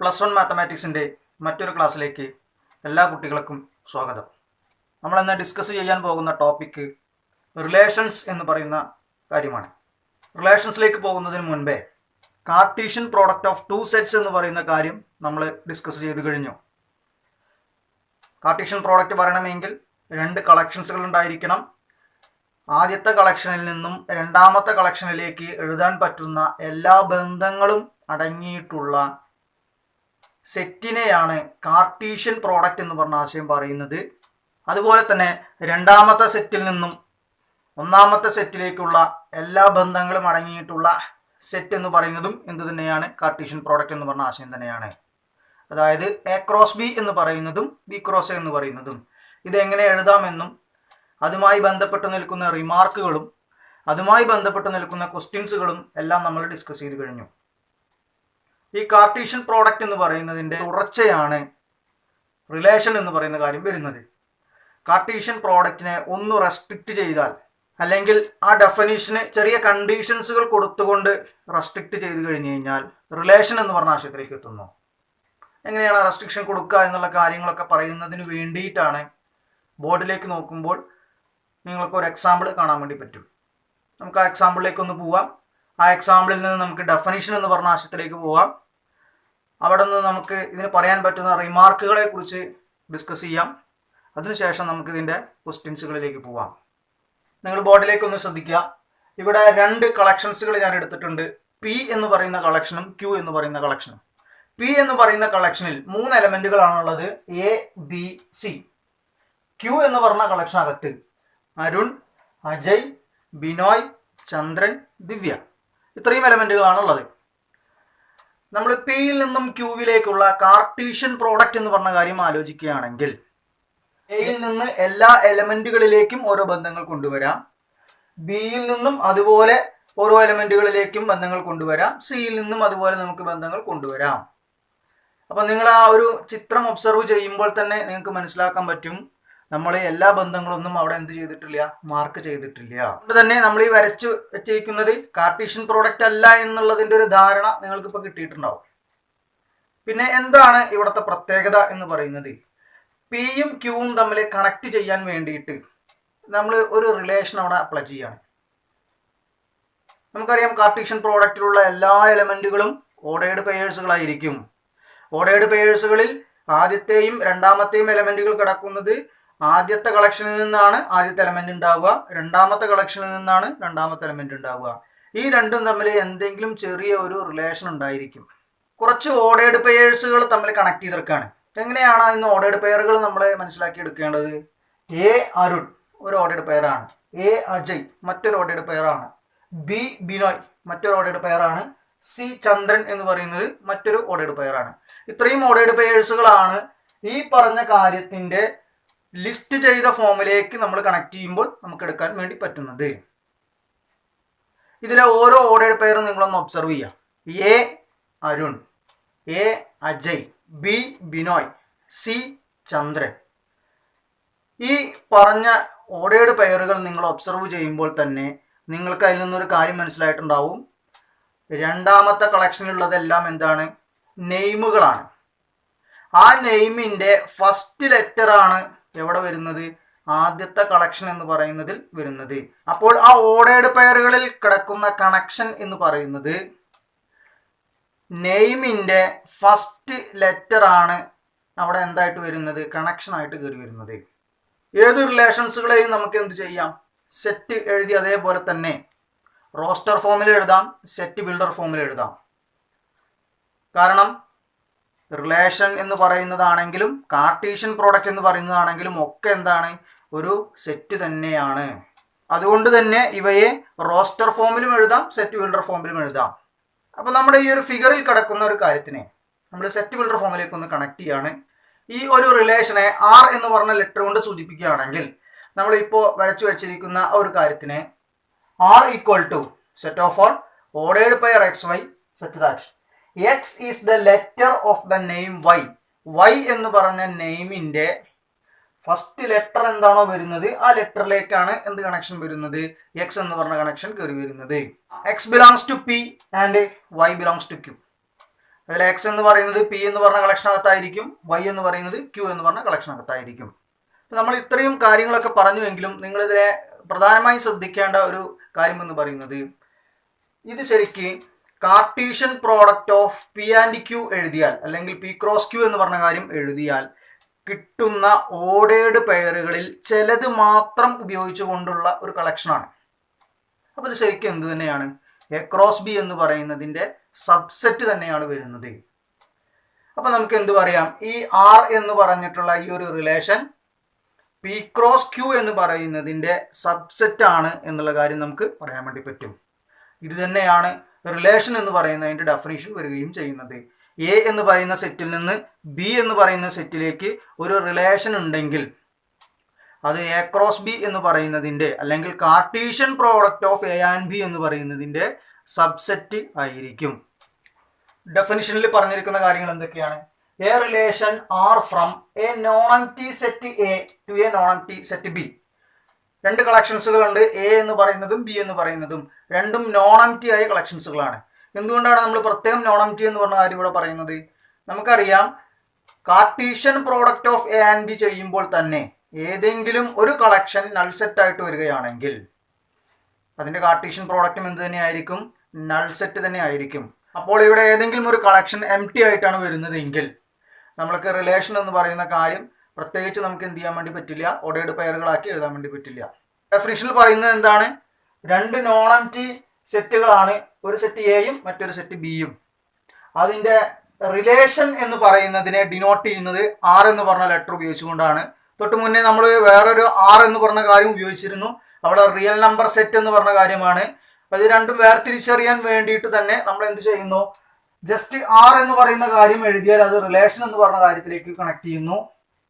+1 മാത്തമാറ്റിക്സിൻ്റെ മറ്റൊരു ക്ലാസ്സിലേക്ക് എല്ലാ കുട്ടികൾക്കും സ്വാഗതം. നമ്മളിന്ന് ഡിസ്കസ് ചെയ്യാൻ പോകുന്ന ടോപ്പിക്ക് റിലേഷൻസ് എന്ന് പറയുന്ന കാര്യമാണ്. റിലേഷൻസിലേക്ക് പോകുന്നതിന് മുൻപേ Cartesian product of two sets എന്ന് പറയുന്ന കാര്യം നമ്മൾ ഡിസ്കസ് ചെയ്ത് കഴിഞ്ഞു. കാർട്ടീഷ്യൻ പ്രോഡക്റ്റ് പറയണമെങ്കിൽ രണ്ട് കളക്ഷൻസുകൾ ഉണ്ടായിരിക്കണം. ആദ്യത്തെ കളക്ഷനിൽ നിന്നും രണ്ടാമത്തെ കളക്ഷനിലേക്ക് എഴുതാൻ പറ്റുന്ന എല്ലാ ബന്ധങ്ങളും അടങ്ങിയിട്ടുള്ള സെറ്റിനെയാണ് കാർട്ടീഷ്യൻ പ്രോഡക്റ്റ് എന്ന് പറഞ്ഞ ആശയം പറയുന്നത്. അതുപോലെ തന്നെ രണ്ടാമത്തെ സെറ്റിൽ നിന്നും ഒന്നാമത്തെ സെറ്റിലേക്കുള്ള എല്ലാ ബന്ധങ്ങളും അടങ്ങിയിട്ടുള്ള സെറ്റ് എന്ന് പറയുന്നതും എന്ത് തന്നെയാണ്? കാർട്ടീഷ്യൻ പ്രോഡക്റ്റ് എന്ന് പറഞ്ഞ ആശയം തന്നെയാണ്. അതായത് എ ക്രോസ് ബി എന്ന് പറയുന്നതും ബി ക്രോസ് എ എന്ന് പറയുന്നതും ഇതെങ്ങനെ എഴുതാമെന്നും അതുമായി ബന്ധപ്പെട്ട് നിൽക്കുന്ന റിമാർക്കുകളും അതുമായി ബന്ധപ്പെട്ട് നിൽക്കുന്ന ക്വസ്റ്റ്യൻസുകളും എല്ലാം നമ്മൾ ഡിസ്കസ് ചെയ്ത് കഴിഞ്ഞു. ഈ കാർട്ടീഷ്യൻ പ്രോഡക്റ്റ് എന്ന് പറയുന്നതിൻ്റെ തുടർച്ചയാണ് റിലേഷൻ എന്ന് പറയുന്ന കാര്യം വരുന്നത്. കാർട്ടീഷ്യൻ പ്രോഡക്റ്റിനെ ഒന്ന് റെസ്ട്രിക്റ്റ് ചെയ്താൽ, അല്ലെങ്കിൽ ആ ഡെഫിനിഷന് ചെറിയ കണ്ടീഷൻസുകൾ കൊടുത്തുകൊണ്ട് റെസ്ട്രിക്റ്റ് ചെയ്ത് കഴിഞ്ഞ് കഴിഞ്ഞാൽ റിലേഷൻ എന്ന് പറഞ്ഞ ആശയത്തിലേക്ക് എത്തുന്നു. എങ്ങനെയാണ് റെസ്ട്രിക്ഷൻ കൊടുക്കുക എന്നുള്ള കാര്യങ്ങളൊക്കെ പറയുന്നതിന് വേണ്ടിയിട്ടാണ് ബോർഡിലേക്ക് നോക്കുമ്പോൾ നിങ്ങൾക്ക് ഒരു എക്സാമ്പിൾ കാണാൻ വേണ്ടി പറ്റും. നമുക്ക് ആ എക്സാമ്പിളിലേക്ക് ഒന്ന് പോവാം. ആ എക്സാമ്പിളിൽ നിന്ന് നമുക്ക് ഡെഫിനിഷൻ എന്ന് പറഞ്ഞ ആശയത്തിലേക്ക് പോവാം. അവിടെ നിന്ന് നമുക്ക് ഇതിന് പറയാൻ പറ്റുന്ന റിമാർക്കുകളെ കുറിച്ച് ഡിസ്കസ് ചെയ്യാം. അതിനുശേഷം നമുക്ക് ഇതിൻ്റെ ക്വസ്റ്റ്യൻസുകളിലേക്ക് പോവാം. നിങ്ങൾ ബോർഡിലേക്ക് ഒന്ന് ശ്രദ്ധിക്കുക. ഇവിടെ രണ്ട് കളക്ഷൻസുകൾ ഞാൻ എടുത്തിട്ടുണ്ട്. പി എന്ന് പറയുന്ന കളക്ഷനും ക്യൂ എന്ന് പറയുന്ന കളക്ഷനും. പി എന്ന് പറയുന്ന കളക്ഷനിൽ 3 എലമെന്റുകളാണുള്ളത്, എ ബി സി. ക്യൂ എന്ന് പറഞ്ഞ കളക്ഷനകത്ത് അരുൺ, അജയ്, ബിനോയ്, ചന്ദ്രൻ, ദിവ്യ, ഇത്രയും എലമെന്റുകളാണുള്ളത്. നമ്മൾ പിയിൽ നിന്നും ക്യൂവിലേക്കുള്ള കാർട്ടീഷ്യൻ പ്രോഡക്റ്റ് എന്ന് പറഞ്ഞ കാര്യം ആലോചിക്കുകയാണെങ്കിൽ എയിൽ നിന്ന് എല്ലാ എലമെന്റുകളിലേക്കും ഓരോ ബന്ധങ്ങൾ കൊണ്ടുവരാം, ബിയിൽ നിന്നും അതുപോലെ ഓരോ എലമെന്റുകളിലേക്കും ബന്ധങ്ങൾ കൊണ്ടുവരാം, സിയിൽ നിന്നും അതുപോലെ നമുക്ക് ബന്ധങ്ങൾ കൊണ്ടുവരാം. അപ്പം നിങ്ങൾ ആ ഒരു ചിത്രം ഒബ്സർവ് ചെയ്യുമ്പോൾ തന്നെ നിങ്ങൾക്ക് മനസ്സിലാക്കാൻ പറ്റും നമ്മൾ എല്ലാ ബന്ധങ്ങളൊന്നും അവിടെ എന്ത് ചെയ്തിട്ടില്ല, മാർക്ക് ചെയ്തിട്ടില്ല. അതുകൊണ്ട് തന്നെ നമ്മൾ ഈ വരച്ചു വെച്ചിരിക്കുന്നത് കാർട്ടീഷ്യൻ പ്രോഡക്റ്റ് അല്ല എന്നുള്ളതിൻ്റെ ഒരു ധാരണ നിങ്ങൾക്കിപ്പോൾ കിട്ടിയിട്ടുണ്ടാവും. പിന്നെ എന്താണ് ഇവിടുത്തെ പ്രത്യേകത എന്ന് പറയുന്നത്? പിയും ക്യൂവും തമ്മിൽ കണക്ട് ചെയ്യാൻ വേണ്ടിയിട്ട് നമ്മൾ ഒരു റിലേഷൻ അവിടെ അപ്ലൈ ചെയ്യാണ്. നമുക്കറിയാം കാർട്ടീഷ്യൻ പ്രോഡക്റ്റിലുള്ള എല്ലാ എലമെന്റുകളും ഓർഡേർഡ് പെയേഴ്സുകളായിരിക്കും. ഓർഡേർഡ് പെയേഴ്സുകളിൽ ആദ്യത്തെയും രണ്ടാമത്തെയും എലമെന്റുകൾ കിടക്കുന്നത് ആദ്യത്തെ കളക്ഷനിൽ നിന്നാണ് ആദ്യത്തെ എലമെന്റ് ഉണ്ടാവുക, രണ്ടാമത്തെ കളക്ഷനിൽ നിന്നാണ് രണ്ടാമത്തെ എലമെന്റ് ഉണ്ടാവുക. ഈ രണ്ടും തമ്മിൽ എന്തെങ്കിലും ചെറിയ ഒരു റിലേഷൻ ഉണ്ടായിരിക്കും. കുറച്ച് ഓർഡേർഡ് പെയേഴ്സുകൾ തമ്മിൽ കണക്ട് ചെയ്തെടുക്കുകയാണ്. എങ്ങനെയാണ് ഇന്ന് ഓർഡേർഡ് പെയറുകൾ നമ്മൾ മനസ്സിലാക്കി എടുക്കേണ്ടത്? എ അരുൺ ഒരു ഓർഡേർഡ് പെയറാണ്, എ അജയ് മറ്റൊരു ഓർഡേർഡ് പെയറാണ്, ബി ബിനോയ് മറ്റൊരു ഓർഡേർഡ് പെയറാണ്, സി ചന്ദ്രൻ എന്ന് പറയുന്നത് മറ്റൊരു ഓർഡേർഡ് പെയറാണ്. ഇത്രയും ഓർഡേർഡ് പെയേഴ്സുകളാണ് ഈ പറഞ്ഞ കാര്യത്തിൻ്റെ ലിസ്റ്റ് ചെയ്ത ഫോമിലേക്ക് നമ്മൾ കണക്ട് ചെയ്യുമ്പോൾ നമുക്ക് എടുക്കാൻ വേണ്ടി പറ്റുന്നത്. ഇതിലെ ഓരോ ഓർഡേർഡ് പെയറും നിങ്ങളൊന്ന് ഒബ്സർവ് ചെയ്യാം. A Arun, A Ajay, B Binoy, C Chandran. ഈ പറഞ്ഞ ഓർഡേർഡ് പെയറുകൾ നിങ്ങൾ ഒബ്സർവ് ചെയ്യുമ്പോൾ തന്നെ നിങ്ങൾക്ക് അതിൽ നിന്നൊരു കാര്യം മനസ്സിലായിട്ടുണ്ടാവും. രണ്ടാമത്തെ കളക്ഷനിലുള്ളതെല്ലാം എന്താണ്? നെയിമുകളാണ്. ആ നെയിമിൻ്റെ ഫസ്റ്റ് ലെറ്ററാണ് എവിടെ വരുന്നത്? ആദ്യത്തെ കളക്ഷൻ എന്ന് പറയുന്നതിൽ വരുന്നത്. അപ്പോൾ ആ ഓർഡേർഡ് പെയറുകളിൽ കിടക്കുന്ന കണക്ഷൻ എന്ന് പറയുന്നത് നെയിമിൻ്റെ ഫസ്റ്റ് ലെറ്റർ ആണ് അവിടെ എന്തായിട്ട് വരുന്നത്? കണക്ഷനായിട്ട് കയറി വരുന്നത്. ഏത് റിലേഷൻസുകളെയും നമുക്ക് എന്ത് ചെയ്യാം? സെറ്റ് എഴുതി അതേപോലെ തന്നെ റോസ്റ്റർ ഫോമിൽ എഴുതാം, സെറ്റ് ബിൽഡർ ഫോമിൽ എഴുതാം. കാരണം റിലേഷൻ എന്ന് പറയുന്നതാണെങ്കിലും കാർട്ടീഷ്യൻ പ്രോഡക്റ്റ് എന്ന് പറയുന്നതാണെങ്കിലും ഒക്കെ എന്താണ്? ഒരു സെറ്റ് തന്നെയാണ്. അതുകൊണ്ട് തന്നെ ഇവയെ റോസ്റ്റർ ഫോമിലും എഴുതാം, സെറ്റ് ബിൽഡർ ഫോമിലും എഴുതാം. അപ്പോൾ നമ്മുടെ ഈ ഒരു ഫിഗറിൽ കിടക്കുന്ന ഒരു കാര്യത്തിനെ നമ്മൾ സെറ്റ് ബിൽഡർ ഫോമിലേക്ക് ഒന്ന് കണക്ട് ചെയ്യാണ്. ഈ ഒരു റിലേഷനെ ആർ എന്ന് പറഞ്ഞ ലെറ്റർ കൊണ്ട് സൂചിപ്പിക്കുകയാണെങ്കിൽ നമ്മളിപ്പോൾ വരച്ചു വെച്ചിരിക്കുന്ന ഒരു കാര്യത്തിനെ R equal to set of all ordered pair X Y set that X is the letter of the name Y. Y എന്ന് പറഞ്ഞ നെയിമിൻ്റെ ഫസ്റ്റ് ലെറ്റർ എന്താണോ വരുന്നത് ആ ലെറ്ററിലേക്കാണ് എന്ത് കണക്ഷൻ വരുന്നത്? എക്സ് എന്ന് പറഞ്ഞ കണക്ഷൻ കയറി വരുന്നത്. X belongs to P and Y belongs to Q. അതിൽ എക്സ് എന്ന് പറയുന്നത് പി എന്ന് പറഞ്ഞ കളക്ഷനകത്തായിരിക്കും, വൈ എന്ന് പറയുന്നത് ക്യൂ എന്ന് പറഞ്ഞ കളക്ഷനകത്തായിരിക്കും. നമ്മൾ ഇത്രയും കാര്യങ്ങളൊക്കെ പറഞ്ഞുവെങ്കിലും നിങ്ങളിതിനെ പ്രധാനമായും ശ്രദ്ധിക്കേണ്ട ഒരു കാര്യം എന്ന് പറയുന്നത്, ഇത് ശരിക്ക് Cartesian product of P and Q എഴുതിയാൽ, അല്ലെങ്കിൽ പി ക്രോസ് ക്യൂ എന്ന് പറഞ്ഞ കാര്യം എഴുതിയാൽ കിട്ടുന്ന ഓർഡേർഡ് പെയറുകളിൽ ചിലത് മാത്രം ഉപയോഗിച്ചുകൊണ്ടുള്ള ഒരു കളക്ഷനാണ്. അപ്പോൾ ഇത് ശരിക്കും എന്ത് തന്നെയാണ്? എ ക്രോസ് ബി എന്ന് പറയുന്നതിൻ്റെ സബ്സെറ്റ് തന്നെയാണ് വരുന്നത്. അപ്പോൾ നമുക്ക് എന്ത് പറയാം? ഈ ആർ എന്ന് പറഞ്ഞിട്ടുള്ള ഈ ഒരു റിലേഷൻ പി ക്രോസ് ക്യൂ എന്ന് പറയുന്നതിൻ്റെ സബ്സെറ്റ് ആണ് എന്നുള്ള കാര്യം നമുക്ക് പറയാൻ വേണ്ടി പറ്റും. ഇത് തന്നെയാണ് റിലേഷൻ എന്ന് പറയുന്നതിൻ്റെ ഡെഫിനിഷൻ വരികയും ചെയ്യുന്നത്. എ എന്ന് പറയുന്ന സെറ്റിൽ നിന്ന് ബി എന്ന് പറയുന്ന സെറ്റിലേക്ക് ഒരു റിലേഷൻ ഉണ്ടെങ്കിൽ അത് എ ക്രോസ് ബി എന്ന് പറയുന്നതിൻ്റെ, അല്ലെങ്കിൽ Cartesian product of A and B എന്ന് പറയുന്നതിൻ്റെ സബ്സെറ്റ് ആയിരിക്കും. ഡെഫിനിഷനിൽ പറഞ്ഞിരിക്കുന്ന കാര്യങ്ങൾ എന്തൊക്കെയാണ്? A relation R from a non empty set A to a non empty set B. രണ്ട് കളക്ഷൻസുകളുണ്ട്, എ എന്ന് പറയുന്നതും ബി എന്ന് പറയുന്നതും. രണ്ടും നോൺ എംപ്റ്റി ആയ കളക്ഷൻസുകളാണ്. എന്തുകൊണ്ടാണ് നമ്മൾ പ്രത്യേകം നോൺ എംപ്റ്റി എന്ന് പറഞ്ഞ കാര്യം ഇവിടെ പറയുന്നത്? നമുക്കറിയാം, Cartesian product of A and B ചെയ്യുമ്പോൾ തന്നെ ഏതെങ്കിലും ഒരു കളക്ഷൻ നൾ സെറ്റ് ആയിട്ട് വരികയാണെങ്കിൽ അതിൻ്റെ കാർട്ടീഷ്യൻ പ്രോഡക്റ്റും എന്ത് തന്നെയായിരിക്കും? നൾ സെറ്റ് തന്നെ ആയിരിക്കും. അപ്പോൾ ഇവിടെ ഏതെങ്കിലും ഒരു കളക്ഷൻ എംപ്റ്റി ആയിട്ടാണ് വരുന്നതെങ്കിൽ നമ്മൾക്ക് റിലേഷൻ എന്ന് പറയുന്ന കാര്യം പ്രത്യേകിച്ച് നമുക്ക് എന്ത് ചെയ്യാൻ വേണ്ടി പറ്റില്ല? ഓർഡേർഡ് പെയറുകളാക്കി എഴുതാൻ വേണ്ടി പറ്റില്ല. ഡെഫിനിഷനിൽ പറയുന്നത് എന്താണ്? രണ്ട് നോൺ എംപ്റ്റി സെറ്റുകളാണ്, ഒരു സെറ്റ് എയും മറ്റൊരു സെറ്റ് ബിയും. അതിൻ്റെ റിലേഷൻ എന്ന് പറയുന്നതിനെ ഡിനോട്ട് ചെയ്യുന്നത് ആർ എന്ന് പറഞ്ഞ ലെറ്റർ ഉപയോഗിച്ചുകൊണ്ടാണ്. തൊട്ട് മുന്നേ നമ്മൾ വേറൊരു ആർ എന്ന് പറഞ്ഞ കാര്യം ഉപയോഗിച്ചിരുന്നു. അവിടെ റിയൽ നമ്പർ സെറ്റ് എന്ന് പറഞ്ഞ കാര്യമാണ്. അത് രണ്ടും വേർതിരിച്ചറിയാൻ വേണ്ടിയിട്ട് തന്നെ നമ്മൾ എന്ത് ചെയ്യുന്നു? ജസ്റ്റ് ആർ എന്ന് പറയുന്ന കാര്യം എഴുതിയാൽ അത് റിലേഷൻ എന്ന് പറഞ്ഞ കാര്യത്തിലേക്ക് കണക്ട് ചെയ്യുന്നു.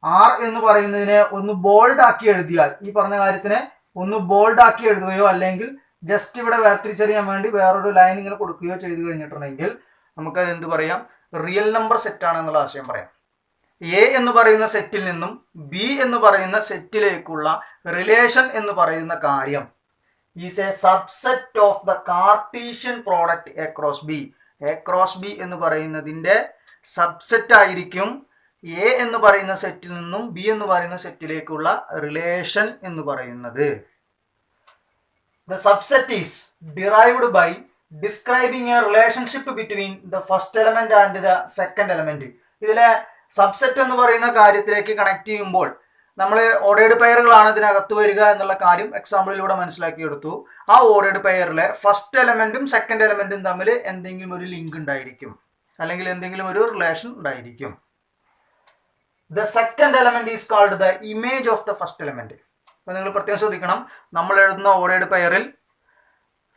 ആർ എന്ന് പറയുന്നതിനെ ഒന്ന് ബോൾഡ് ആക്കി എഴുതിയാൽ, ഈ പറഞ്ഞ കാര്യത്തിനെ ഒന്ന് ബോൾഡ് ആക്കി എഴുതുകയോ അല്ലെങ്കിൽ ജസ്റ്റ് ഇവിടെ വേർതിരിച്ചറിയാൻ വേണ്ടി വേറൊരു ലൈൻ ഇങ്ങനെ കൊടുക്കുകയോ ചെയ്തു കഴിഞ്ഞിട്ടുണ്ടെങ്കിൽ നമുക്കത് എന്ത് പറയാം? റിയൽ നമ്പർ സെറ്റാണ് എന്നുള്ള ആശയം പറയാം. എ എന്ന് പറയുന്ന സെറ്റിൽ നിന്നും ബി എന്ന് പറയുന്ന സെറ്റിലേക്കുള്ള റിലേഷൻ എന്ന് പറയുന്ന കാര്യം is A subset of the Cartesian product A cross B. A cross B എന്ന് പറയുന്നതിൻ്റെ സബ്സെറ്റ് ആയിരിക്കും എ എന്ന് പറയുന്ന സെറ്റിൽ നിന്നും ബി എന്ന് പറയുന്ന സെറ്റിലേക്കുള്ള റിലേഷൻ എന്ന് പറയുന്നത്. The subset is derived by describing a relationship between the first element and the second element. ഇതിലെ സബ്സെറ്റ് എന്ന് പറയുന്ന കാര്യത്തിലേക്ക് കണക്ട് ചെയ്യുമ്പോൾ നമ്മൾ ഓർഡേർഡ് പെയറുകളാണ് ഇതിനകത്ത് വരിക എന്നുള്ള കാര്യം എക്സാമ്പിളിലൂടെ മനസ്സിലാക്കിയെടുത്തു. ആ ഓർഡേർഡ് പെയറിലെ ഫസ്റ്റ് എലമെന്റും സെക്കൻഡ് എലമെന്റും തമ്മിൽ എന്തെങ്കിലും ഒരു ലിങ്ക് ഉണ്ടായിരിക്കും, അല്ലെങ്കിൽ എന്തെങ്കിലും ഒരു റിലേഷൻ ഉണ്ടായിരിക്കും. The second element is called the image of the first element. അപ്പോൾ നിങ്ങൾ പ്രത്യേകം ശ്രദ്ധിക്കണം, നമ്മൾ എഴുതുന്ന ഓർഡേർഡ് പെയറിൽ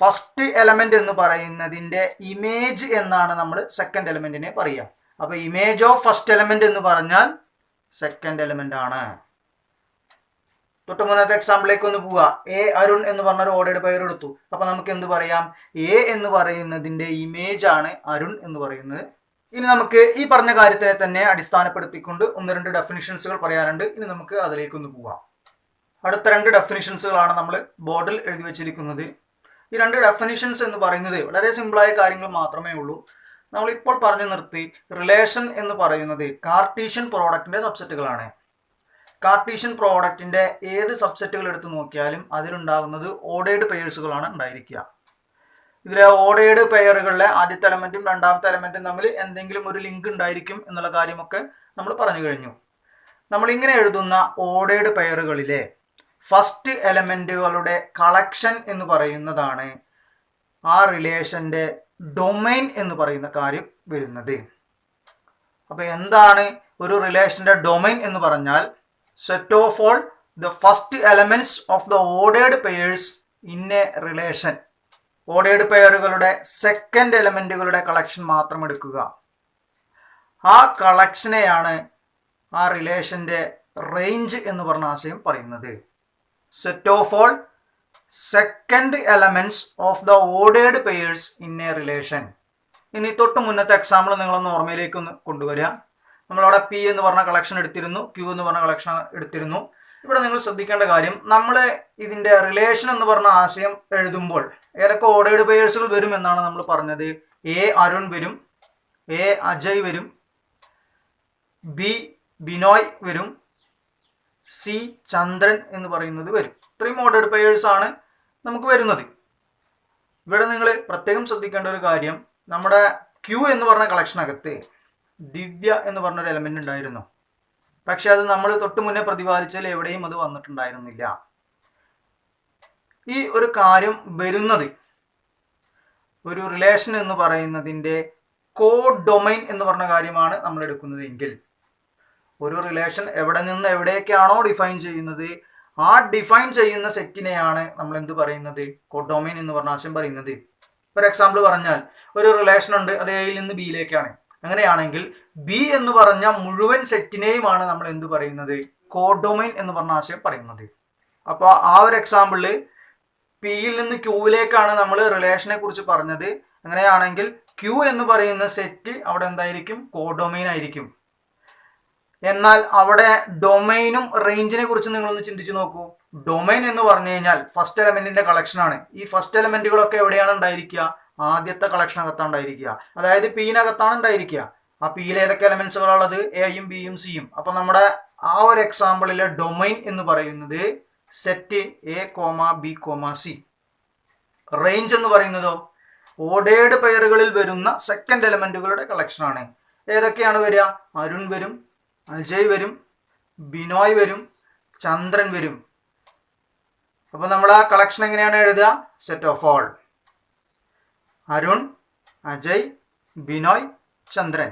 ഫസ്റ്റ് എലമെന്റ് എന്ന് പറയുന്നതിൻ്റെ ഇമേജ് എന്നാണ് നമ്മൾ സെക്കൻഡ് എലമെന്റിനെ പറയുക. അപ്പോൾ ഇമേജ് ഓഫ് ഫസ്റ്റ് എലമെന്റ് എന്ന് പറഞ്ഞാൽ സെക്കൻഡ് എലമെന്റ് ആണ്. തൊട്ട് മുന്നത്തെ എക്സാമ്പിളിലേക്ക് ഒന്ന് പോവുക. എ അരുൺ എന്ന് പറഞ്ഞൊരു ഓർഡേർഡ് പെയർ എടുത്തു. അപ്പോൾ നമുക്ക് എന്ത് പറയാം? എ എന്ന് പറയുന്നതിൻ്റെ ഇമേജ് ആണ് അരുൺ എന്ന് പറയുന്നത്. ഇനി നമുക്ക് ഈ പറഞ്ഞ കാര്യത്തിനെ തന്നെ അടിസ്ഥാനപ്പെടുത്തിക്കൊണ്ട് ഒന്ന് രണ്ട് ഡെഫിനിഷൻസുകൾ പറയാനുണ്ട്. ഇനി നമുക്ക് അതിലേക്കൊന്ന് പോവാം. അടുത്ത രണ്ട് ഡെഫിനിഷൻസുകളാണ് നമ്മൾ ബോർഡിൽ എഴുതി വെച്ചിരിക്കുന്നത്. ഈ രണ്ട് ഡെഫിനിഷൻസ് എന്ന് പറയുന്നത് വളരെ സിമ്പിളായ കാര്യങ്ങൾ മാത്രമേ ഉള്ളൂ. നമ്മളിപ്പോൾ പറഞ്ഞു നിർത്തി, റിലേഷൻ എന്ന് പറയുന്നത് കാർട്ടീഷ്യൻ പ്രോഡക്റ്റിൻ്റെ സബ്സെറ്റുകളാണ്. കാർട്ടീഷ്യൻ പ്രോഡക്റ്റിൻ്റെ ഏത് സബ്സെറ്റുകൾ എടുത്ത് നോക്കിയാലും അതിലുണ്ടാകുന്നത് ഓർഡേർഡ് പെയർസുകളാണ് ഉണ്ടായിരിക്കുക. ഇതിലെ ഓർഡേർഡ് പെയറുകളിലെ ആദ്യത്തെ എലമെൻറ്റും രണ്ടാമത്തെ എലമെൻറ്റും തമ്മിൽ എന്തെങ്കിലും ഒരു ലിങ്ക് ഉണ്ടായിരിക്കും എന്നുള്ള കാര്യമൊക്കെ നമ്മൾ പറഞ്ഞു കഴിഞ്ഞു. നമ്മളിങ്ങനെ എഴുതുന്ന ഓർഡേർഡ് പെയറുകളിലെ ഫസ്റ്റ് എലമെൻറ്റുകളുടെ കളക്ഷൻ എന്ന് പറയുന്നതാണ് ആ റിലേഷൻ്റെ ഡൊമൈൻ എന്ന് പറയുന്ന കാര്യം വരുന്നത്. അപ്പോൾ എന്താണ് ഒരു റിലേഷൻ്റെ ഡൊമൈൻ എന്ന് പറഞ്ഞാൽ? Set of all the first elements of the ordered pairs in a relation. Ordered പെയറുകളുടെ സെക്കൻഡ് എലമെൻറ്റുകളുടെ കളക്ഷൻ മാത്രം എടുക്കുക. ആ കളക്ഷനെയാണ് ആ റിലേഷൻ്റെ റേഞ്ച് എന്ന് പറഞ്ഞ ആശയം പറയുന്നത്. Set of all second elements of the ordered pairs in a relation. ഇനി തൊട്ട് മുന്നത്തെ എക്സാമ്പിൾ നിങ്ങളൊന്ന് ഓർമ്മയിലേക്ക് ഒന്ന് കൊണ്ടുവരിക. നമ്മളവിടെ പി എന്ന് പറഞ്ഞ കളക്ഷൻ എടുത്തിരുന്നു, ക്യൂ എന്ന് പറഞ്ഞ കളക്ഷൻ എടുത്തിരുന്നു. ഇവിടെ നിങ്ങൾ ശ്രദ്ധിക്കേണ്ട കാര്യം, നമ്മൾ ഇതിൻ്റെ റിലേഷൻ എന്ന് പറഞ്ഞ ആശയം എഴുതുമ്പോൾ ഏതൊക്കെ ഓർഡേർഡ് പെയേഴ്സുകൾ വരും എന്നാണ് നമ്മൾ പറഞ്ഞത്? എ അരുൺ വരും, എ അജയ് വരും, ബി ബിനോയ് വരും, സി ചന്ദ്രൻ എന്ന് പറയുന്നത് വരും. ഇത്രയും ഓർഡേഡ് പെയേഴ്സ് ആണ് നമുക്ക് വരുന്നത്. ഇവിടെ നിങ്ങൾ പ്രത്യേകം ശ്രദ്ധിക്കേണ്ട ഒരു കാര്യം, നമ്മുടെ ക്യൂ എന്ന് പറഞ്ഞ കളക്ഷനകത്ത് ദിവ്യ എന്ന് പറഞ്ഞൊരു എലമെന്റ് ഉണ്ടായിരുന്നു. പക്ഷെ അത് നമ്മൾ തൊട്ട് മുന്നേ പ്രതിപാദിച്ചാൽ എവിടെയും അത് വന്നിട്ടുണ്ടായിരുന്നില്ല. ഈ ഒരു കാര്യം വരുന്നത് ഒരു റിലേഷൻ എന്ന് പറയുന്നതിൻ്റെ കോഡ് ഡൊമൈൻ എന്ന് പറഞ്ഞ കാര്യമാണ് നമ്മൾ എടുക്കുന്നത് എങ്കിൽ, ഒരു റിലേഷൻ എവിടെ നിന്ന് എവിടേക്കാണോ ഡിഫൈൻ ചെയ്യുന്നത് ആ ഡിഫൈൻ ചെയ്യുന്ന സെറ്റിനെയാണ് നമ്മൾ എന്ത് പറയുന്നത്, കോഡ് ഡൊമൈൻ എന്ന് പറഞ്ഞ ആശയം പറയുന്നത്. ഫോർ എക്സാമ്പിൾ പറഞ്ഞാൽ ഒരു റിലേഷൻ ഉണ്ട്, അത് എയിൽ നിന്ന് ബിയിലേക്കാണ്. അങ്ങനെയാണെങ്കിൽ ബി എന്ന് പറഞ്ഞ മുഴുവൻ സെറ്റിനെയുമാണ് നമ്മൾ എന്ത് പറയുന്നത്, കോഡ് ഡൊമൈൻ എന്ന് പറഞ്ഞ ആശയം പറയുന്നത്. അപ്പോൾ ആ ഒരു എക്സാമ്പിളിൽ പിയിൽ നിന്ന് ക്യൂവിലേക്കാണ് നമ്മൾ റിലേഷനെ കുറിച്ച് പറഞ്ഞത്. അങ്ങനെയാണെങ്കിൽ ക്യൂ എന്ന് പറയുന്ന സെറ്റ് അവിടെ എന്തായിരിക്കും, കോഡ് ഡൊമൈൻ ആയിരിക്കും. എന്നാൽ അവിടെ ഡൊമൈനും റേഞ്ചിനെ കുറിച്ച് നിങ്ങളൊന്ന് ചിന്തിച്ചു നോക്കൂ. ഡൊമൈൻ എന്ന് പറഞ്ഞു കഴിഞ്ഞാൽ ഫസ്റ്റ് എലമെന്റിന്റെ കളക്ഷനാണ്. ഈ ഫസ്റ്റ് എലമെന്റുകളൊക്കെ എവിടെയാണ് ഉണ്ടായിരിക്കുക, ആദ്യത്തെ കളക്ഷനകത്താണ് ഉണ്ടായിരിക്കുക. അതായത് പിന്നകത്താണ് ഉണ്ടായിരിക്കുക. ആ പിയിൽ ഏതൊക്കെ എലമെന്റ്സുകളുള്ളത്, എയും ബിയും സിയും. അപ്പൊ നമ്മുടെ ആ ഒരു എക്സാമ്പിളിലെ ഡൊമൈൻ എന്ന് പറയുന്നത് set A comma B comma C. Range എന്ന് പറയുന്നതോ ഓർഡേർഡ് പെയറുകളിൽ വരുന്ന സെക്കൻഡ് എലമെന്റുകളുടെ കളക്ഷനാണ്. ഏതൊക്കെയാണ് വരിക, അരുൺ വരും, അജയ് വരും, ബിനോയ് വരും, ചന്ദ്രൻ വരും. അപ്പൊ നമ്മൾ ആ കളക്ഷൻ എങ്ങനെയാണ് എഴുതുക, set of all Arun, Ajay, Binoy, Chandran.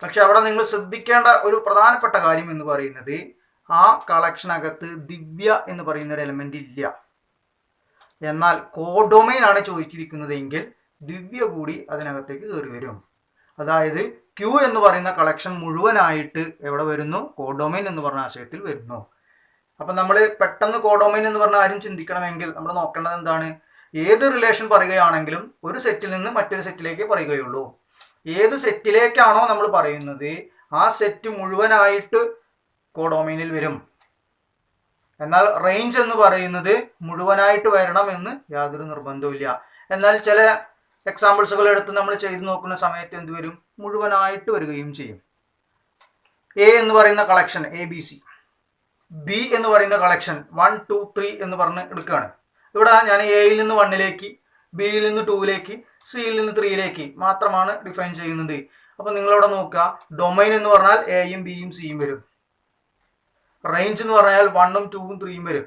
പക്ഷെ അവിടെ നിങ്ങൾ ശ്രദ്ധിക്കേണ്ട ഒരു പ്രധാനപ്പെട്ട കാര്യം എന്ന് പറയുന്നത്, ആ കളക്ഷനകത്ത് ദിവ്യ എന്ന് പറയുന്ന ഒരു എലമെന്റ് ഇല്ല. എന്നാൽ കോഡ് ഡൊമൈൻ ആണ് ചോദിച്ചിരിക്കുന്നത് എങ്കിൽ ദിവ്യ കൂടി അതിനകത്തേക്ക് കയറി വരും. അതായത് ക്യൂ എന്ന് പറയുന്ന കളക്ഷൻ മുഴുവനായിട്ട് എവിടെ വരുന്നു, കോഡ് ഡൊമൈൻ എന്ന് പറഞ്ഞ ആശയത്തിൽ വരുന്നു. അപ്പൊ നമ്മൾ പെട്ടെന്ന് കോഡ് ഡൊമൈൻ എന്ന് പറഞ്ഞ ആരും ചിന്തിക്കണമെങ്കിൽ നമ്മൾ നോക്കേണ്ടത് എന്താണ്, ഏത് റിലേഷൻ പറയുകയാണെങ്കിലും ഒരു സെറ്റിൽ നിന്ന് മറ്റൊരു സെറ്റിലേക്ക് പറയുകയുള്ളൂ. ഏത് സെറ്റിലേക്കാണോ നമ്മൾ പറയുന്നത് ആ സെറ്റ് മുഴുവനായിട്ട് കോഡ് ഡൊമൈനിൽ വരും. എന്നാൽ റേഞ്ച് എന്ന് പറയുന്നത് മുഴുവനായിട്ട് വരണം എന്ന് യാതൊരു നിർബന്ധവുമില്ല. എന്നാൽ ചില എക്സാമ്പിൾസുകൾ എടുത്ത് നമ്മൾ ചെയ്തു നോക്കുന്ന സമയത്ത് എന്ത് വരും, മുഴുവനായിട്ട് വരികയും ചെയ്യും. എ എന്ന് പറയുന്ന collection A B C, B എന്ന് പറയുന്ന കളക്ഷൻ 1 2 3 എന്ന് പറഞ്ഞ് എടുക്കുകയാണ്. ഇവിടെ ഞാൻ എയിൽ നിന്ന് 1ലേക്ക്, ബിയിൽ നിന്ന് 2ലേക്ക്, സിയിൽ നിന്ന് 3ലേക്ക് മാത്രമാണ് ഡിഫൈൻ ചെയ്യുന്നത്. അപ്പൊ നിങ്ങളിവിടെ നോക്കുക, ഡൊമൈൻ എന്ന് പറഞ്ഞാൽ എയും ബിയും സിയും വരും. റേഞ്ച് എന്ന് പറഞ്ഞാൽ 1 ഉം 2 ഉം 3 ഉം വരും.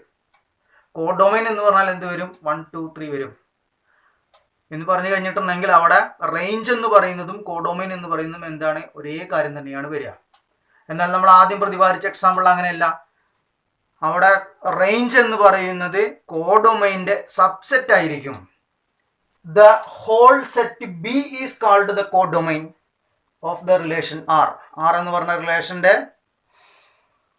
കോഡ് ഡൊമൈൻ എന്ന് പറഞ്ഞാൽ എന്ത് വരും, 1 2 3 വരും എന്ന് പറഞ്ഞു കഴിഞ്ഞിട്ടുണ്ടെങ്കിൽ അവിടെ റേഞ്ച് എന്ന് പറയുന്നതും കോഡ് ഡൊമൈൻ എന്ന് പറയുന്നതും എന്താണ്, ഒരേ കാര്യം തന്നെയാണ് വരിക. എന്നാൽ നമ്മൾ ആദ്യം പ്രതിപാദിച്ച എക്സാമ്പിൾ അങ്ങനെയല്ല. അവിടെ റേഞ്ച് എന്ന് പറയുന്നത് കോഡ് ഡൊമൈൻ്റെ സബ്സെറ്റ് ആയിരിക്കും. The whole set B is called the codomain of the relation R. R എന്ന് പറഞ്ഞ റിലേഷന്റെ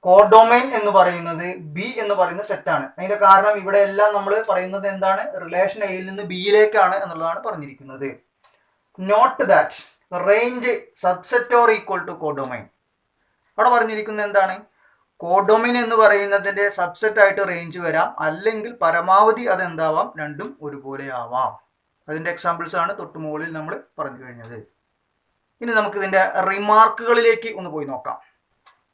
കോഡ് ഡൊമൈൻ എന്ന് പറയുന്നത് ബി എന്ന് പറയുന്ന സെറ്റാണ്. അതിന്റെ കാരണം ഇവിടെ എല്ലാം നമ്മൾ പറയുന്നത് എന്താണ്, റിലേഷൻ എയിൽ നിന്ന് ബിയിലേക്കാണ് എന്നുള്ളതാണ് പറഞ്ഞിരിക്കുന്നത്. Note that range subset or equal to codomain. അവിടെ പറഞ്ഞിരിക്കുന്നത് എന്താണ്, കോഡ് ഡൊമൈൻ എന്ന് പറയുന്നതിന്റെ സബ്സെറ്റ് ആയിട്ട് റേഞ്ച് വരാം, അല്ലെങ്കിൽ പരമാവധി അത് എന്താവാം, രണ്ടും ഒരുപോലെ ആവാം. അതിന്റെ എക്സാമ്പിൾസ് ആണ് തൊട്ട് മുകളിൽ നമ്മൾ പറഞ്ഞു കഴിഞ്ഞത്. ഇനി നമുക്ക് ഇതിന്റെ റിമാർക്കുകളിലേക്ക് ഒന്ന് പോയി നോക്കാം.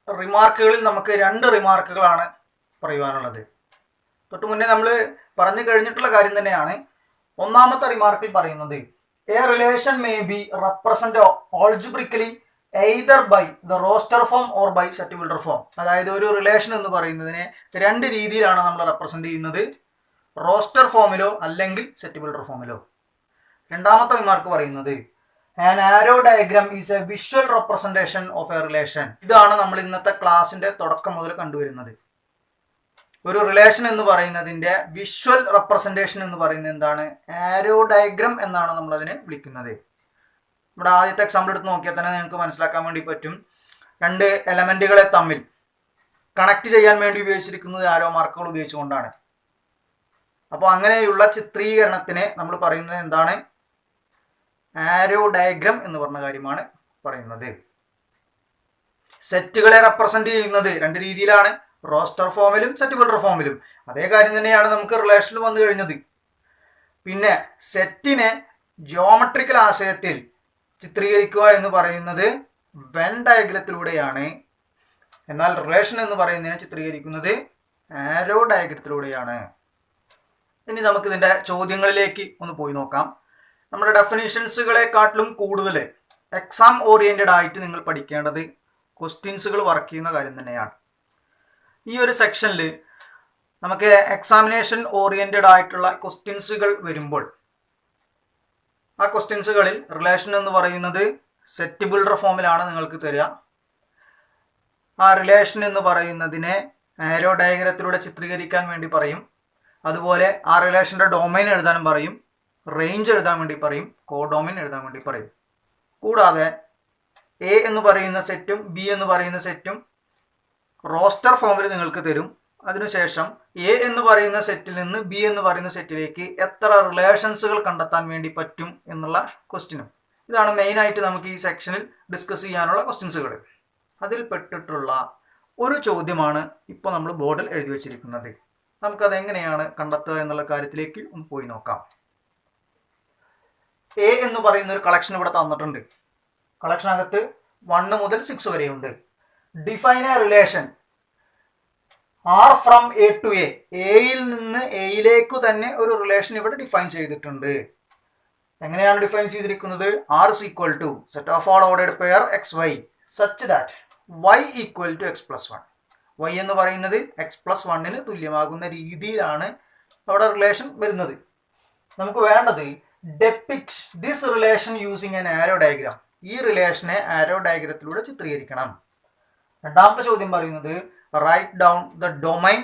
റിമാർക്കുകളിൽ നമുക്ക് 2 റിമാർക്കുകളാണ് പറയുവാനുള്ളത്. തൊട്ട് മുന്നേ നമ്മൾ പറഞ്ഞു കഴിഞ്ഞിട്ടുള്ള കാര്യം തന്നെയാണ്. ഒന്നാമത്തെ റിമാർക്കിൽ പറയുന്നത്, a relation may be represent algebraically either by the roster form or by set builder form. അതായത് ഒരു റിലേഷൻ എന്ന് പറയുന്നതിനെ 2 രീതിയിലാണ് നമ്മൾ റെപ്രസെന്റ് ചെയ്യുന്നത്, റോസ്റ്റർ ഫോമിലോ അല്ലെങ്കിൽ സെറ്റ് ബിൽഡർ ഫോമിലോ. രണ്ടാമത്തെ റിമാർക്ക് പറയുന്നത്, an arrow diagram is a visual representation of a relation. ഇതാണ് നമ്മൾ ഇന്നത്തെ ക്ലാസിന്റെ തുടക്കം മുതൽ കണ്ടുവരുന്നത്. ഒരു റിലേഷൻ എന്ന് പറയുന്നതിന്റെ വിഷ്വൽ റെപ്രസെന്റേഷൻ എന്ന് പറയുന്നത് എന്താണ്, ആരോ ഡയഗ്രം എന്നാണ് നമ്മൾ അതിനെ വിളിക്കുന്നത്. ഇവിടെ ആദ്യത്തെ എക്സാമ്പിൾ എടുത്ത് നോക്കിയാൽ തന്നെ നിങ്ങൾക്ക് മനസ്സിലാക്കാൻ വേണ്ടി പറ്റും. 2 എലമെന്റുകളെ തമ്മിൽ കണക്ട് ചെയ്യാൻ വേണ്ടി ഉപയോഗിച്ചിരിക്കുന്നത് ആരോ മാർക്കുകൾ ഉപയോഗിച്ചുകൊണ്ടാണ്. അപ്പോൾ അങ്ങനെയുള്ള ചിത്രീകരണത്തിനെ നമ്മൾ പറയുന്നത് എന്താണ്, ആരോ ഡയഗ്രം എന്ന് പറഞ്ഞ കാര്യമാണ് പറയുന്നത്. സെറ്റുകളെ റെപ്രസെന്റ് ചെയ്യുന്നത് 2 രീതിയിലാണ്, റോസ്റ്റർ ഫോമിലും സെറ്റ് ബിൽഡർ ഫോമിലും. അതേ കാര്യം തന്നെയാണ് നമുക്ക് റിലേഷനിൽ വന്നു കഴിഞ്ഞത്. പിന്നെ സെറ്റിനെ ജിയോമെട്രിക്കൽ ആശയത്തിൽ ചിത്രീകരിക്കുക എന്ന് പറയുന്നത് വെൻ ഡയഗ്രത്തിലൂടെയാണ്. എന്നാൽ റിലേഷൻ എന്ന് പറയുന്നതിനെ ചിത്രീകരിക്കുന്നത് ആരോ ഡയഗ്രത്തിലൂടെയാണ്. ഇനി നമുക്ക് ഇതിൻ്റെ ചോദ്യങ്ങളിലേക്ക് ഒന്ന് പോയി നോക്കാം. നമ്മുടെ ഡെഫിനിഷൻസുകളെക്കാട്ടിലും കൂടുതൽ എക്സാം ഓറിയൻറ്റഡ് ആയിട്ട് നിങ്ങൾ പഠിക്കേണ്ടത് ക്വസ്റ്റ്യൻസുകൾ വർക്ക് ചെയ്യുന്ന കാര്യം തന്നെയാണ്. ഈ ഒരു സെക്ഷനിൽ നമുക്ക് എക്സാമിനേഷൻ ഓറിയൻറ്റഡ് ആയിട്ടുള്ള ക്വസ്റ്റ്യൻസുകൾ വരുമ്പോൾ ആ ക്വസ്റ്റ്യൻസുകളിൽ റിലേഷൻ എന്ന് പറയുന്നത് സെറ്റ് ബിൽഡർ ഫോമിലാണ് നിങ്ങൾക്ക് തരിക. ആ റിലേഷൻ എന്ന് പറയുന്നതിനെ ആരോ ഡയഗ്രത്തിലൂടെ ചിത്രീകരിക്കാൻ വേണ്ടി പറയും. അതുപോലെ ആ റിലേഷൻ്റെ ഡൊമൈൻ എഴുതാനും പറയും, റേഞ്ച് എഴുതാൻ വേണ്ടി പറയും, കോഡൊമൈൻ എഴുതാൻ വേണ്ടി പറയും. കൂടാതെ എ എന്ന് പറയുന്ന സെറ്റും ബി എന്ന് പറയുന്ന സെറ്റും റോസ്റ്റർ ഫോമിൽ നിങ്ങൾക്ക് തരും. അതിനുശേഷം എ എന്ന് പറയുന്ന സെറ്റിൽ നിന്ന് ബി എന്ന് പറയുന്ന സെറ്റിലേക്ക് എത്ര റിലേഷൻസുകൾ കണ്ടെത്താൻ വേണ്ടി പറ്റും എന്നുള്ള ക്വസ്റ്റ്യനും. ഇതാണ് മെയിനായിട്ട് നമുക്ക് ഈ സെക്ഷനിൽ ഡിസ്കസ് ചെയ്യാനുള്ള ക്വസ്റ്റ്യൻസുകൾ. അതിൽ പെട്ടിട്ടുള്ള ഒരു ചോദ്യമാണ് ഇപ്പോൾ നമ്മൾ ബോർഡിൽ എഴുതി വച്ചിരിക്കുന്നത്. നമുക്കതെങ്ങനെയാണ് കണ്ടെത്തുക എന്നുള്ള കാര്യത്തിലേക്ക് ഒന്ന് പോയി നോക്കാം. എ എന്ന് പറയുന്ന ഒരു കളക്ഷൻ ഇവിടെ തന്നിട്ടുണ്ട്. കളക്ഷനകത്ത് 1 മുതൽ 6 വരെയുണ്ട്. Define a relation R from A to A. എയിൽ നിന്ന് എയിലേക്ക് തന്നെ ഒരു റിലേഷൻ ഇവിടെ ഡിഫൈൻ ചെയ്തിട്ടുണ്ട്. എങ്ങനെയാണ് ഡിഫൈൻ ചെയ്തിരിക്കുന്നത്? R is equal to set of all ordered pair X y such that y equal to x plus 1. Y എന്ന് പറയുന്നത് എക്സ് പ്ലസ് 1ന് തുല്യമാകുന്ന രീതിയിലാണ് അവിടെ റിലേഷൻ വരുന്നത്. നമുക്ക് വേണ്ടത് depict this relation using an arrow diagram. ഈ റിലേഷനെ ആരോ ഡയഗ്രത്തിലൂടെ ചിത്രീകരിക്കണം. രണ്ടാമത്തെ ചോദ്യം പറയുന്നത് write down the domain,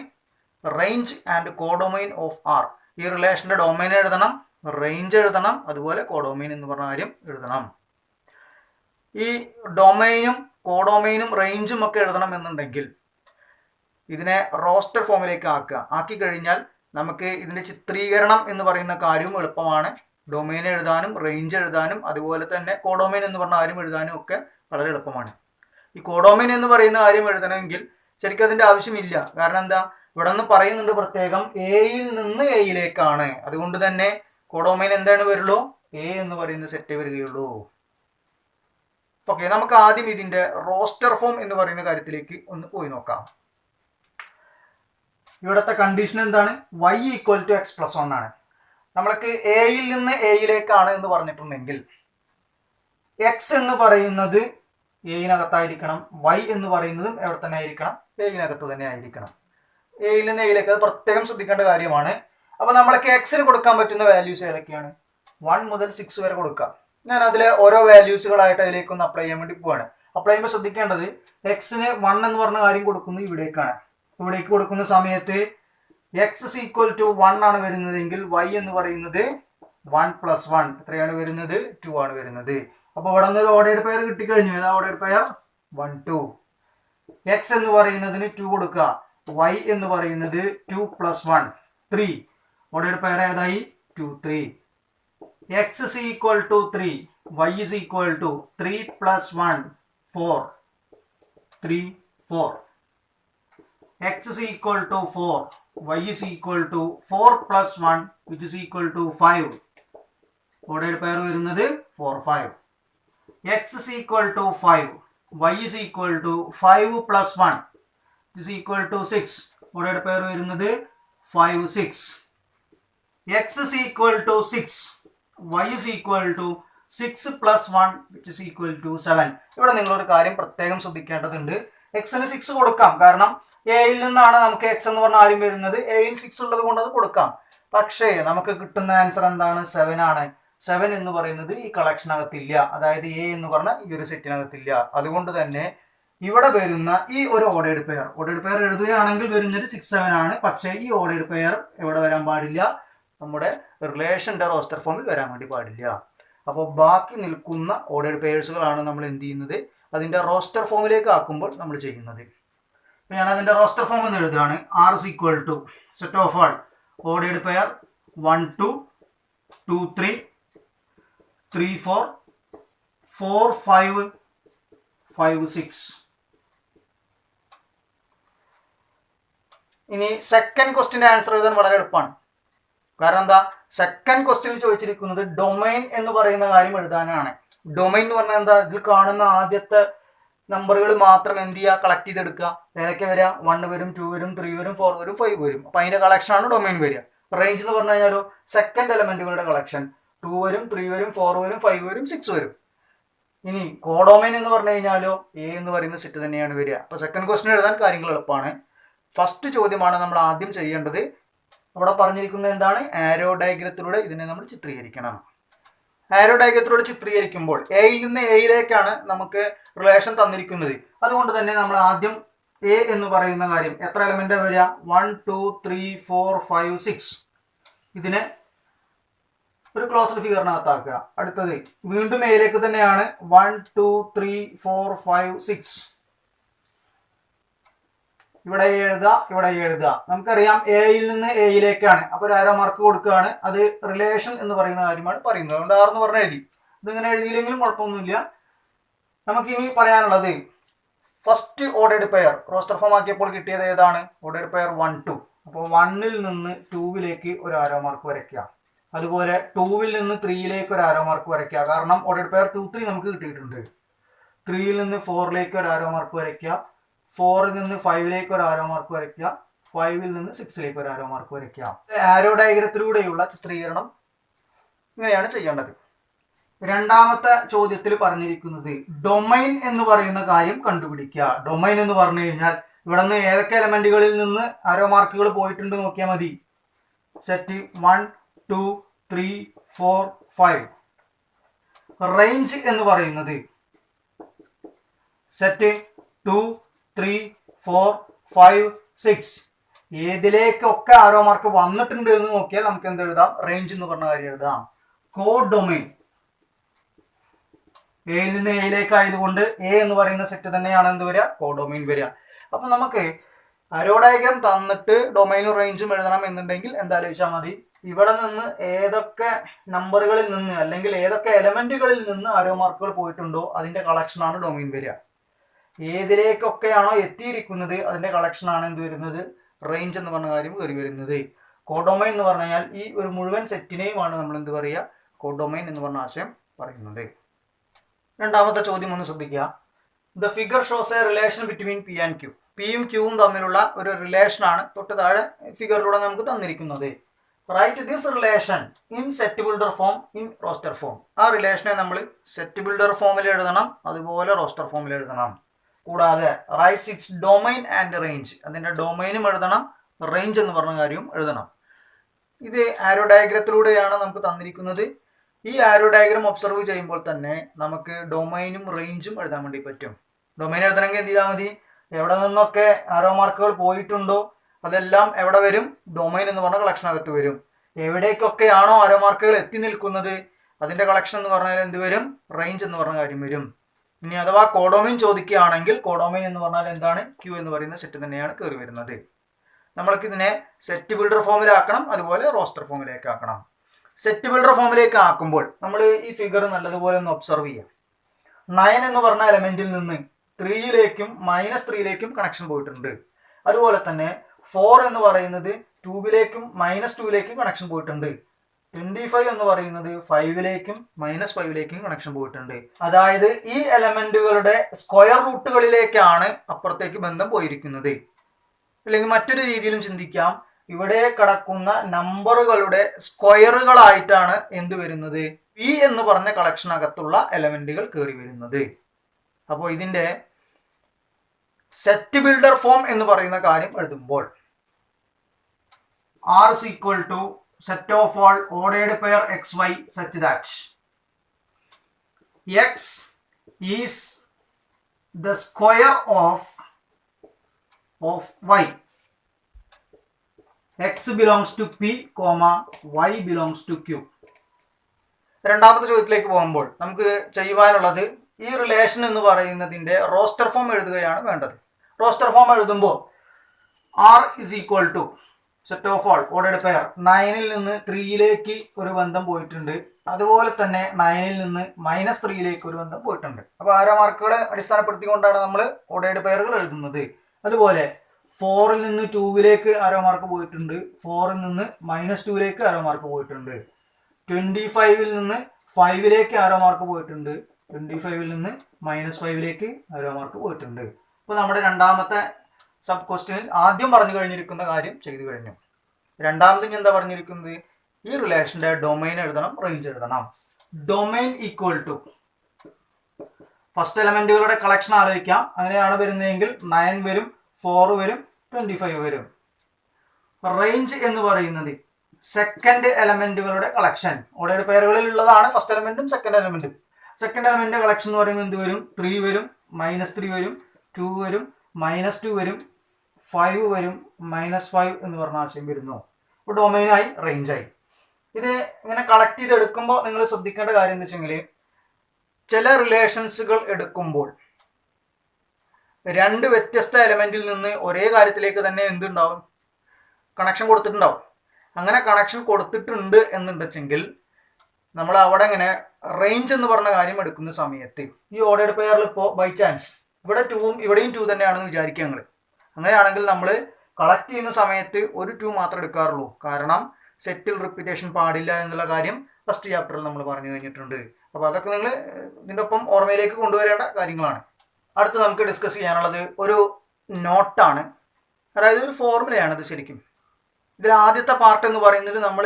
range and codomain of R. ഈ റിലേഷൻ്റെ ഡൊമൈൻ എഴുതണം, റേഞ്ച് എഴുതണം, അതുപോലെ കോഡൊമൈൻ എന്ന് പറഞ്ഞ കാര്യം എഴുതണം. ഈ ഡൊമൈനും കോഡൊമൈനും റേഞ്ചും ഒക്കെ എഴുതണം എന്നുണ്ടെങ്കിൽ ഇതിനെ റോസ്റ്റർ ഫോമിലേക്ക് ആക്കി കഴിഞ്ഞാൽ നമുക്ക് ഇതിൻ്റെ ചിത്രീകരണം എന്ന് പറയുന്ന കാര്യവും എളുപ്പമാണ്. ഡൊമൈൻ എഴുതാനും റേഞ്ച് എഴുതാനും അതുപോലെ തന്നെ കോഡൊമൈൻ എന്ന് പറഞ്ഞ കാര്യം എഴുതാനും ഒക്കെ വളരെ എളുപ്പമാണ്. ഈ കോഡൊമൈൻ എന്ന് പറയുന്ന കാര്യം എഴുതണമെങ്കിൽ ശരിക്കും അതിൻ്റെ ആവശ്യമില്ല. കാരണം എന്താ, ഇവിടെ നിന്ന് പറയുന്നുണ്ട് പ്രത്യേകം എയിൽ നിന്ന് എയിലേക്കാണ്. അതുകൊണ്ട് തന്നെ കോഡൊമൈൻ എന്താണ് വരുള്ളൂ? എ എന്ന് പറയുന്ന സെറ്റ് വരികയുള്ളൂ. ഓക്കെ, നമുക്ക് ആദ്യം ഇതിൻ്റെ റോസ്റ്റർ ഫോം എന്ന് പറയുന്ന കാര്യത്തിലേക്ക് ഒന്ന് പോയി നോക്കാം. ഇവിടുത്തെ കണ്ടീഷൻ എന്താണ്? Y equal to x plus 1 ആണ്. നമ്മൾക്ക് എയിൽ നിന്ന് എയിലേക്കാണ് എന്ന് പറഞ്ഞിട്ടുണ്ടെങ്കിൽ എക്സ് എന്ന് പറയുന്നത് എയിനകത്തായിരിക്കണം, വൈ എന്ന് പറയുന്നതും എവിടെ തന്നെ ആയിരിക്കണം? എയിനകത്ത് തന്നെ ആയിരിക്കണം. എയിൽ നിന്ന് എയിലേക്ക് അത് പ്രത്യേകം ശ്രദ്ധിക്കേണ്ട കാര്യമാണ്. അപ്പോൾ നമ്മൾക്ക് എക്സിന് കൊടുക്കാൻ പറ്റുന്ന വാല്യൂസ് ഏതൊക്കെയാണ്? 1 മുതൽ 6 വരെ കൊടുക്കാം. ഞാൻ അതിലെ ഓരോ വാല്യൂസുകളായിട്ട് അതിലേക്കൊന്ന് അപ്ലൈ ചെയ്യാൻ വേണ്ടി പോവാണ്. അപ്ലൈ ചെയ്യുമ്പോൾ ശ്രദ്ധിക്കേണ്ടത് എക്സിന് 1 എന്ന് പറഞ്ഞ കാര്യം കൊടുക്കുന്നത് ഇവിടേക്കാണ്. ഇവിടേക്ക് കൊടുക്കുന്ന സമയത്ത് എക്സ് ഇസ് ഈക്വൽ ടു 1 ആണ് വരുന്നതെങ്കിൽ വൈ എന്ന് പറയുന്നത് 1 പ്ലസ് 1 എത്രയാണ് വരുന്നത്? 2 ആണ് വരുന്നത്. അപ്പോൾ ഇവിടെ നിന്ന് ഒരു ഓർഡേർഡ് പെയർ കിട്ടിക്കഴിഞ്ഞു. ഏതാ ഓർഡേർഡ് പെയർ? 1 2. എക്സ് എന്ന് പറയുന്നതിന് 2 കൊടുക്കുക, വൈ എന്ന് പറയുന്നത് 2 പ്ലസ് 1 3. ഓർഡേർഡ് പെയർ ഏതായി? 2 3. X is equal to 3, Y is equal to 3 plus 1 4 3 4. x is equal to 4, y is equal to 4 plus 1 which is equal to 5. Ordered pair വരുന്നത് 4 5. x is equal to 5, y is equal to 5 plus 1 which is equal to 6. Ordered pair വരുന്നത് 5 6. x is equal to 6, y is equal to 6 plus 1 which is equal to 7. ഇവിടെ നിങ്ങളൊരു കാര്യം പ്രത്യേകം ശ്രദ്ധിക്കേണ്ടതുണ്ട്. എക്സിന് 6 കൊടുക്കാം, കാരണം എയിൽ നിന്നാണ് നമുക്ക് എക്സ് എന്ന് പറഞ്ഞ കാര്യം വരുന്നത്. എയിൽ 6 ഉള്ളത് കൊണ്ട് അത് കൊടുക്കാം. പക്ഷേ നമുക്ക് കിട്ടുന്ന ആൻസർ എന്താണ്? 7 ആണ്. 7 എന്ന് പറയുന്നത് ഈ കളക്ഷനകത്തില്ല, അതായത് എ എന്ന് പറഞ്ഞ ഈ ഒരു സെറ്റിനകത്തില്ല. അതുകൊണ്ട് തന്നെ ഇവിടെ വരുന്ന ഈ ഒരു ഓർഡേർഡ് പെയർ എഴുതുകയാണെങ്കിൽ വരുന്നത് 6 7 ആണ്. പക്ഷേ ഈ ഓർഡേർഡ് പെയർ എവിടെ വരാൻ പാടില്ല? നമ്മുടെ റിലേഷൻ്റെ റോസ്റ്റർ ഫോമിൽ വരാൻ വേണ്ടി പാടില്ല. അപ്പോൾ ബാക്കി നിൽക്കുന്ന ഓർഡേർഡ് പെയർസുകളാണ് നമ്മൾ എന്ത് ചെയ്യുന്നത്? അതിൻ്റെ റോസ്റ്റർ ഫോമിലേക്ക് ആക്കുമ്പോൾ നമ്മൾ ചെയ്യുന്നത്. ഞാൻ അതിൻ്റെ റോസ്റ്റർ ഫോം എന്ന് എഴുതുകയാണ്. R is equal to set of all ordered pair 1 2 2 3 3 4 4 5 5 6. ഇനി സെക്കൻഡ് ക്വസ്റ്റിൻ്റെ ആൻസർ എഴുതാൻ വളരെ എളുപ്പമാണ്. കാരണം എന്താ? സെക്കൻഡ് ക്വസ്റ്റ്യനിൽ ചോദിച്ചിരിക്കുന്നത് ഡൊമൈൻ എന്ന് പറയുന്ന കാര്യം എഴുതാനാണ്. ഡൊമൈൻ എന്ന് പറഞ്ഞാൽ എന്താ? ഇതിൽ കാണുന്ന ആദ്യത്തെ നമ്പറുകൾ മാത്രം എന്ത് ചെയ്യുക? കളക്ട് ചെയ്തെടുക്കുക. ഏതൊക്കെ വരിക? 1 വരും, 2 വരും, 3 വരും, 4 വരും, 5 വരും. അപ്പൊ അതിന്റെ കളക്ഷനാണ് ഡൊമൈൻ വരിക. റേഞ്ച് എന്ന് പറഞ്ഞു കഴിഞ്ഞാൽ സെക്കൻഡ് എലമെന്റുകളുടെ കളക്ഷൻ. 2 വരും, 3 വരും, 4 വരും, 5 വരും, 6 വരും. ഇനി കോഡൊമൈൻ എന്ന് പറഞ്ഞു കഴിഞ്ഞാലോ എ എന്ന് പറയുന്ന സെറ്റ് തന്നെയാണ് വരിക. അപ്പൊ സെക്കൻഡ് ക്വസ്റ്റ്യൻ എഴുതാൻ കാര്യങ്ങൾ എളുപ്പമാണ്. ഫസ്റ്റ് ചോദ്യമാണ് നമ്മൾ ആദ്യം ചെയ്യേണ്ടത്. അവിടെ പറഞ്ഞിരിക്കുന്നത് എന്താണ്? ആരോ ഡയഗ്രത്തിലൂടെ ഇതിനെ നമ്മൾ ചിത്രീകരിക്കണം. ആരോ ഡയഗ്രത്തിലൂടെ ചിത്രീകരിക്കുമ്പോൾ എയിൽ നിന്ന് എയിലേക്കാണ് നമുക്ക് റിലേഷൻ തന്നിരിക്കുന്നത്. അതുകൊണ്ട് തന്നെ നമ്മൾ ആദ്യം എ എന്ന് പറയുന്ന കാര്യം എത്ര എലമെന്റ് വരിക? 1 2 3 4 5 6. ഇതിനെ ഒരു ക്ലോസ്ഡ് ഫിഗറിനകത്താക്കുക. അടുത്തത് വീണ്ടും എയിലേക്ക് തന്നെയാണ്. 1 2 3 4 5 6. ഇവിടെ എഴുതുക, ഇവിടെ എഴുതുക. നമുക്കറിയാം എയിൽ നിന്ന് എയിലേക്കാണ്. അപ്പൊ ഒരു ആരോ മാർക്ക് കൊടുക്കുകയാണ്. അത് റിലേഷൻ എന്ന് പറയുന്ന കാര്യമാണ് പറയുന്നത്. അതുകൊണ്ട് ആർന്ന് പറഞ്ഞ എഴുതി. ഇതിങ്ങനെ എഴുതിയില്ലെങ്കിലും കുഴപ്പമൊന്നുമില്ല. നമുക്കിനി പറയാനുള്ളത് first ordered pair roster form ആക്കിയപ്പോൾ കിട്ടിയത് ഏതാണ്? Ordered pair 1 2. അപ്പോൾ 1ൽ നിന്ന് 2വിലേക്ക് ഒരു ആരോ മാർക്ക് വരയ്ക്കുക. അതുപോലെ 2വിൽ നിന്ന് 3യിലേക്ക് ഒരു ആരോ മാർക്ക് വരയ്ക്കുക. കാരണം ഓർഡേഡ് പെയർ 2 3 നമുക്ക് കിട്ടിയിട്ടുണ്ട്. 3യിൽ നിന്ന് 4ലേക്ക് ഒരു ആരോ മാർക്ക് വരയ്ക്കുക. 4ൽ നിന്ന് 5ലേക്ക് ഒരു ആരോ മാർക്ക് വരയ്ക്കുക. 5ൽ നിന്ന് 6ലേക്ക് ഒരു ആരോ മാർക്ക് വരയ്ക്കുക. ആരോ ഡയഗ്രത്തിലൂടെയുള്ള ചിത്രീകരണം ഇങ്ങനെയാണ് ചെയ്യേണ്ടത്. രണ്ടാമത്തെ ചോദ്യത്തിൽ പറഞ്ഞിരിക്കുന്നത് ഡൊമൈൻ എന്ന് പറയുന്ന കാര്യം കണ്ടുപിടിക്കുക. ഡൊമൈൻ എന്ന് പറഞ്ഞു കഴിഞ്ഞാൽ ഇവിടെ നിന്ന് ഏതൊക്കെ എലമെന്റുകളിൽ നിന്ന് ആരോ മാർക്കുകൾ പോയിട്ടുണ്ട് നോക്കിയാൽ മതി. സെറ്റ് 1 2 3 4 5. റേഞ്ച് എന്ന് പറയുന്നത് സെറ്റ് 2 3 4 5 6. ഏതിലേക്കൊക്കെ ആരോ മാർക്ക് വന്നിട്ടുണ്ട് എന്ന് നോക്കിയാൽ നമുക്ക് എന്ത് എഴുതാം? റേഞ്ച് എന്ന് പറഞ്ഞ കാര്യം എഴുതാം. കോഡൊമൈൻ എയിൽ നിന്ന് എയിലേക്ക് ആയതുകൊണ്ട് എ എന്ന് പറയുന്ന സെറ്റ് തന്നെയാണ് എന്ത് വരിക? കോഡൊമൈൻ വരിക. അപ്പൊ നമുക്ക് ആരോ ഡയഗ്രാം തന്നിട്ട് ഡൊമൈനും റേഞ്ചും എഴുതണം എന്നുണ്ടെങ്കിൽ എന്താലോചിച്ചാൽ മതി. ഇവിടെ നിന്ന് ഏതൊക്കെ നമ്പറുകളിൽ നിന്ന് അല്ലെങ്കിൽ ഏതൊക്കെ എലമെന്റുകളിൽ നിന്ന് ആരോ മാർക്കുകൾ പോയിട്ടുണ്ടോ അതിന്റെ കളക്ഷനാണ് ഡൊമൈൻ വരിക. ഏതിലേക്കൊക്കെയാണോ എത്തിയിരിക്കുന്നത് അതിന്റെ കളക്ഷനാണ് എന്ത് വരുന്നത്? റേഞ്ച് എന്ന് പറഞ്ഞ കാര്യം കയറി വരുന്നത്. കോഡൊമൈൻ എന്ന് പറഞ്ഞു കഴിഞ്ഞാൽ ഈ ഒരു മുഴുവൻ സെറ്റിനെയുമാണ് നമ്മൾ എന്ത് പറയുക? കോഡൊമൈൻ എന്ന് പറഞ്ഞ ആശയം പറയുന്നത്. രണ്ടാമത്തെ ചോദ്യം ഒന്ന് ശ്രദ്ധിക്കുക. The figure shows a relation between P and Q. പിയും ക്യൂവും തമ്മിലുള്ള ഒരു റിലേഷനാണ് തൊട്ട് താഴെ ഫിഗറിലൂടെ നമുക്ക് തന്നിരിക്കുന്നത്. Write this relation in set builder form, in roster form. ആ റിലേഷനെ നമ്മൾ സെറ്റ് ബിൽഡർ ഫോമിൽ എഴുതണം, അതുപോലെ റോസ്റ്റർ ഫോമിൽ എഴുതണം. കൂടാതെ rights it's domain and range. അതിന്റെ ഡൊമൈനും എഴുതണം, റേഞ്ച് എന്ന് പറഞ്ഞ കാര്യവും എഴുതണം. ഇത് ആരോ ഡയഗ്രത്തിലൂടെയാണ് നമുക്ക് തന്നിരിക്കുന്നത്. ഈ ആരോ ഡയഗ്രാം ഒബ്സർവ് ചെയ്യുമ്പോൾ തന്നെ നമുക്ക് ഡൊമൈനും റേഞ്ചും എഴുതാൻ വേണ്ടി പറ്റും. ഡൊമൈൻ എഴുതണമെങ്കിൽ എന്ത് ചെയ്താൽ മതി? എവിടെ നിന്നൊക്കെ ആരോ മാർക്കുകൾ പോയിട്ടുണ്ടോ അതെല്ലാം എവിടെ വരും? ഡൊമൈൻ എന്ന് പറഞ്ഞ കളക്ഷനകത്ത് വരും. എവിടേക്കൊക്കെയാണോ ആരോ മാർക്കുകൾ എത്തി നിൽക്കുന്നത് അതിന്റെ കളക്ഷൻ എന്ന് പറഞ്ഞാൽ എന്ത് വരും? റേഞ്ച് എന്ന് പറഞ്ഞ കാര്യം വരും. ഇനി അഥവാ കോഡൊമൈൻ ചോദിക്കുകയാണെങ്കിൽ കോഡൊമൈൻ എന്ന് പറഞ്ഞാൽ എന്താണ്? ക്യൂ എന്ന് പറയുന്ന സെറ്റ് തന്നെയാണ് കയറി വരുന്നത്. നമ്മൾക്ക് ഇതിനെ സെറ്റ് ബിൽഡർ ഫോമിലാക്കണം, അതുപോലെ റോസ്റ്റർ ഫോമിലേക്ക് ആക്കണം. സെറ്റ് ബിൽഡർ ഫോമിലേക്ക് ആക്കുമ്പോൾ നമ്മൾ ഈ ഫിഗർ നല്ലതുപോലെ ഒന്ന് ഒബ്സർവ് ചെയ്യാം. 9 എന്ന് പറഞ്ഞ എലമെന്റിൽ നിന്ന് 3യിലേക്കും -3യിലേക്കും കണക്ഷൻ പോയിട്ടുണ്ട്. അതുപോലെ തന്നെ 4 എന്ന് പറയുന്നത് 2വിലേക്കും -2വിലേക്കും കണക്ഷൻ പോയിട്ടുണ്ട്. 25 എന്ന് പറയുന്നത് 5ലേക്കും -5ലേക്കും കണക്ഷൻ പോയിട്ടുണ്ട്. അതായത് ഈ എലമെന്റുകളുടെ സ്ക്വയർ റൂട്ടുകളിലേക്കാണ് അപ്പുറത്തേക്ക് ബന്ധം പോയിരിക്കുന്നത്. അല്ലെങ്കിൽ മറ്റൊരു രീതിയിലും ചിന്തിക്കാം, ഇവിടെ കിടക്കുന്ന നമ്പറുകളുടെ സ്ക്വയറുകളായിട്ടാണ് എന്ത് വരുന്നത്? പി എന്ന് പറഞ്ഞ കളക്ഷനകത്തുള്ള എലമെന്റുകൾ കയറി വരുന്നത്. അപ്പോൾ ഇതിന്റെ സെറ്റ് ബിൽഡർ ഫോം എന്ന് പറയുന്ന കാര്യം എഴുതുമ്പോൾ R is equal to set of all ordered pair xy such that x is the square of y. x belongs to p, y belongs to q. രണ്ടാമത്തെ ചോദ്യത്തിലേക്ക് പോകുമ്പോൾ നമുക്ക് ചെയ്യുവാനുള്ളത് ഈ റിലേഷൻ എന്ന് പറയുന്നതിന്റെ റോസ്റ്റർ ഫോം എഴുതുകയാണ് വേണ്ടത്. റോസ്റ്റർ ഫോം എഴുതുമ്പോൾ R is equal to set of all ordered pair 9ൽ നിന്ന് 3യിലേക്ക് ഒരു ബന്ധം പോയിട്ടുണ്ട്. അതുപോലെ തന്നെ 9ൽ നിന്ന് -3യിലേക്ക് ഒരു ബന്ധം പോയിട്ടുണ്ട്. അപ്പോൾ ആരോ മാർക്കുകളെ അടിസ്ഥാനപ്പെടുത്തിക്കൊണ്ടാണ് നമ്മൾ ഓർഡേഡ് പെയറുകൾ എഴുതുന്നത്. അതുപോലെ 4ൽ നിന്ന് 2വിലേക്ക് ആരോ മാർക്ക് പോയിട്ടുണ്ട്. 4ൽ നിന്ന് -2ലേക്ക് ആരോ മാർക്ക് പോയിട്ടുണ്ട്. 25ൽ നിന്ന് 5ലേക്ക് ആരോ മാർക്ക് പോയിട്ടുണ്ട്, 25ൽ നിന്ന് -5ലേക്ക് ആരോ മാർക്ക് പോയിട്ടുണ്ട്. അപ്പോൾ നമ്മുടെ രണ്ടാമത്തെ സബ് ക്വസ്റ്റ്യനിൽ ആദ്യം പറഞ്ഞു കഴിഞ്ഞിരിക്കുന്ന കാര്യം ചെയ്തു കഴിഞ്ഞു. രണ്ടാമത് എന്താ പറഞ്ഞിരിക്കുന്നത്? ഈ റിലേഷന്റെ ഡൊമൈൻ എഴുതണം, റേഞ്ച് എഴുതണം. ഡൊമൈൻ ഈക്വൽ ടു ഫസ്റ്റ് എലമെന്റുകളുടെ കളക്ഷൻ ആലോചിക്കാം. അങ്ങനെയാണ് വരുന്നതെങ്കിൽ 9 വരും, 4 വരും, 25 വരും. റേഞ്ച് എന്ന് പറയുന്നത് സെക്കൻഡ് എലമെന്റുകളുടെ കളക്ഷൻ. ഓർഡേഡ് പെയറുകളിൽ ഉള്ളതാണ് ഫസ്റ്റ് എലമെന്റും സെക്കൻഡ് എലമെന്റും. സെക്കൻഡ് എലമെന്റ് കളക്ഷൻ എന്ന് പറയുന്നത് എന്ത് വരും? 3 വരും, -3 വരും, 2 വരും, -2 വരും, 5 വരും, -5 എന്ന് പറഞ്ഞ ആശയം വരുന്നു. ഇപ്പോൾ ഡൊമൈനായി, റേഞ്ചായി. ഇത് ഇങ്ങനെ കളക്ട് ചെയ്ത് എടുക്കുമ്പോൾ നിങ്ങൾ ശ്രദ്ധിക്കേണ്ട കാര്യം എന്താ വെച്ചെങ്കിൽ, ചില റിലേഷൻസുകൾ എടുക്കുമ്പോൾ രണ്ട് വ്യത്യസ്ത എലമെന്റിൽ നിന്ന് ഒരേ കാര്യത്തിലേക്ക് തന്നെ എന്തുണ്ടാവും? കണക്ഷൻ കൊടുത്തിട്ടുണ്ടാവും. അങ്ങനെ കണക്ഷൻ കൊടുത്തിട്ടുണ്ട് എന്നുണ്ടെങ്കിൽ നമ്മൾ അവിടെ ഇങ്ങനെ റേഞ്ച് എന്ന് പറഞ്ഞ കാര്യം എടുക്കുന്ന സമയത്ത് ഈ ഓർഡേഡ് പെയറിൽ ഇപ്പോൾ ബൈ ചാൻസ് ഇവിടെ 2ഉം ഇവിടെയും 2 തന്നെയാണെന്ന് വിചാരിക്കുക ഞങ്ങൾ. അങ്ങനെയാണെങ്കിൽ നമ്മൾ കളക്ട് ചെയ്യുന്ന സമയത്ത് ഒരു 2 മാത്രമേ എടുക്കാറുള്ളൂ. കാരണം സെറ്റിൽ റിപ്പീറ്റേഷൻ പാടില്ല എന്നുള്ള കാര്യം ഫസ്റ്റ് ചാപ്റ്ററിൽ നമ്മൾ പറഞ്ഞു കഴിഞ്ഞിട്ടുണ്ട്. അപ്പോൾ അതൊക്കെ നിങ്ങൾ ഇതിൻ്റെ ഒപ്പം ഓർമ്മയിലേക്ക് കൊണ്ടുവരേണ്ട കാര്യങ്ങളാണ്. അടുത്ത് നമുക്ക് ഡിസ്കസ് ചെയ്യാനുള്ളത് ഒരു നോട്ടാണ്, അതായത് ഒരു ഫോർമുലയാണ് ഇത് ശരിക്കും. ഇതിൽ ആദ്യത്തെ പാർട്ട് എന്ന് പറയുന്നത് നമ്മൾ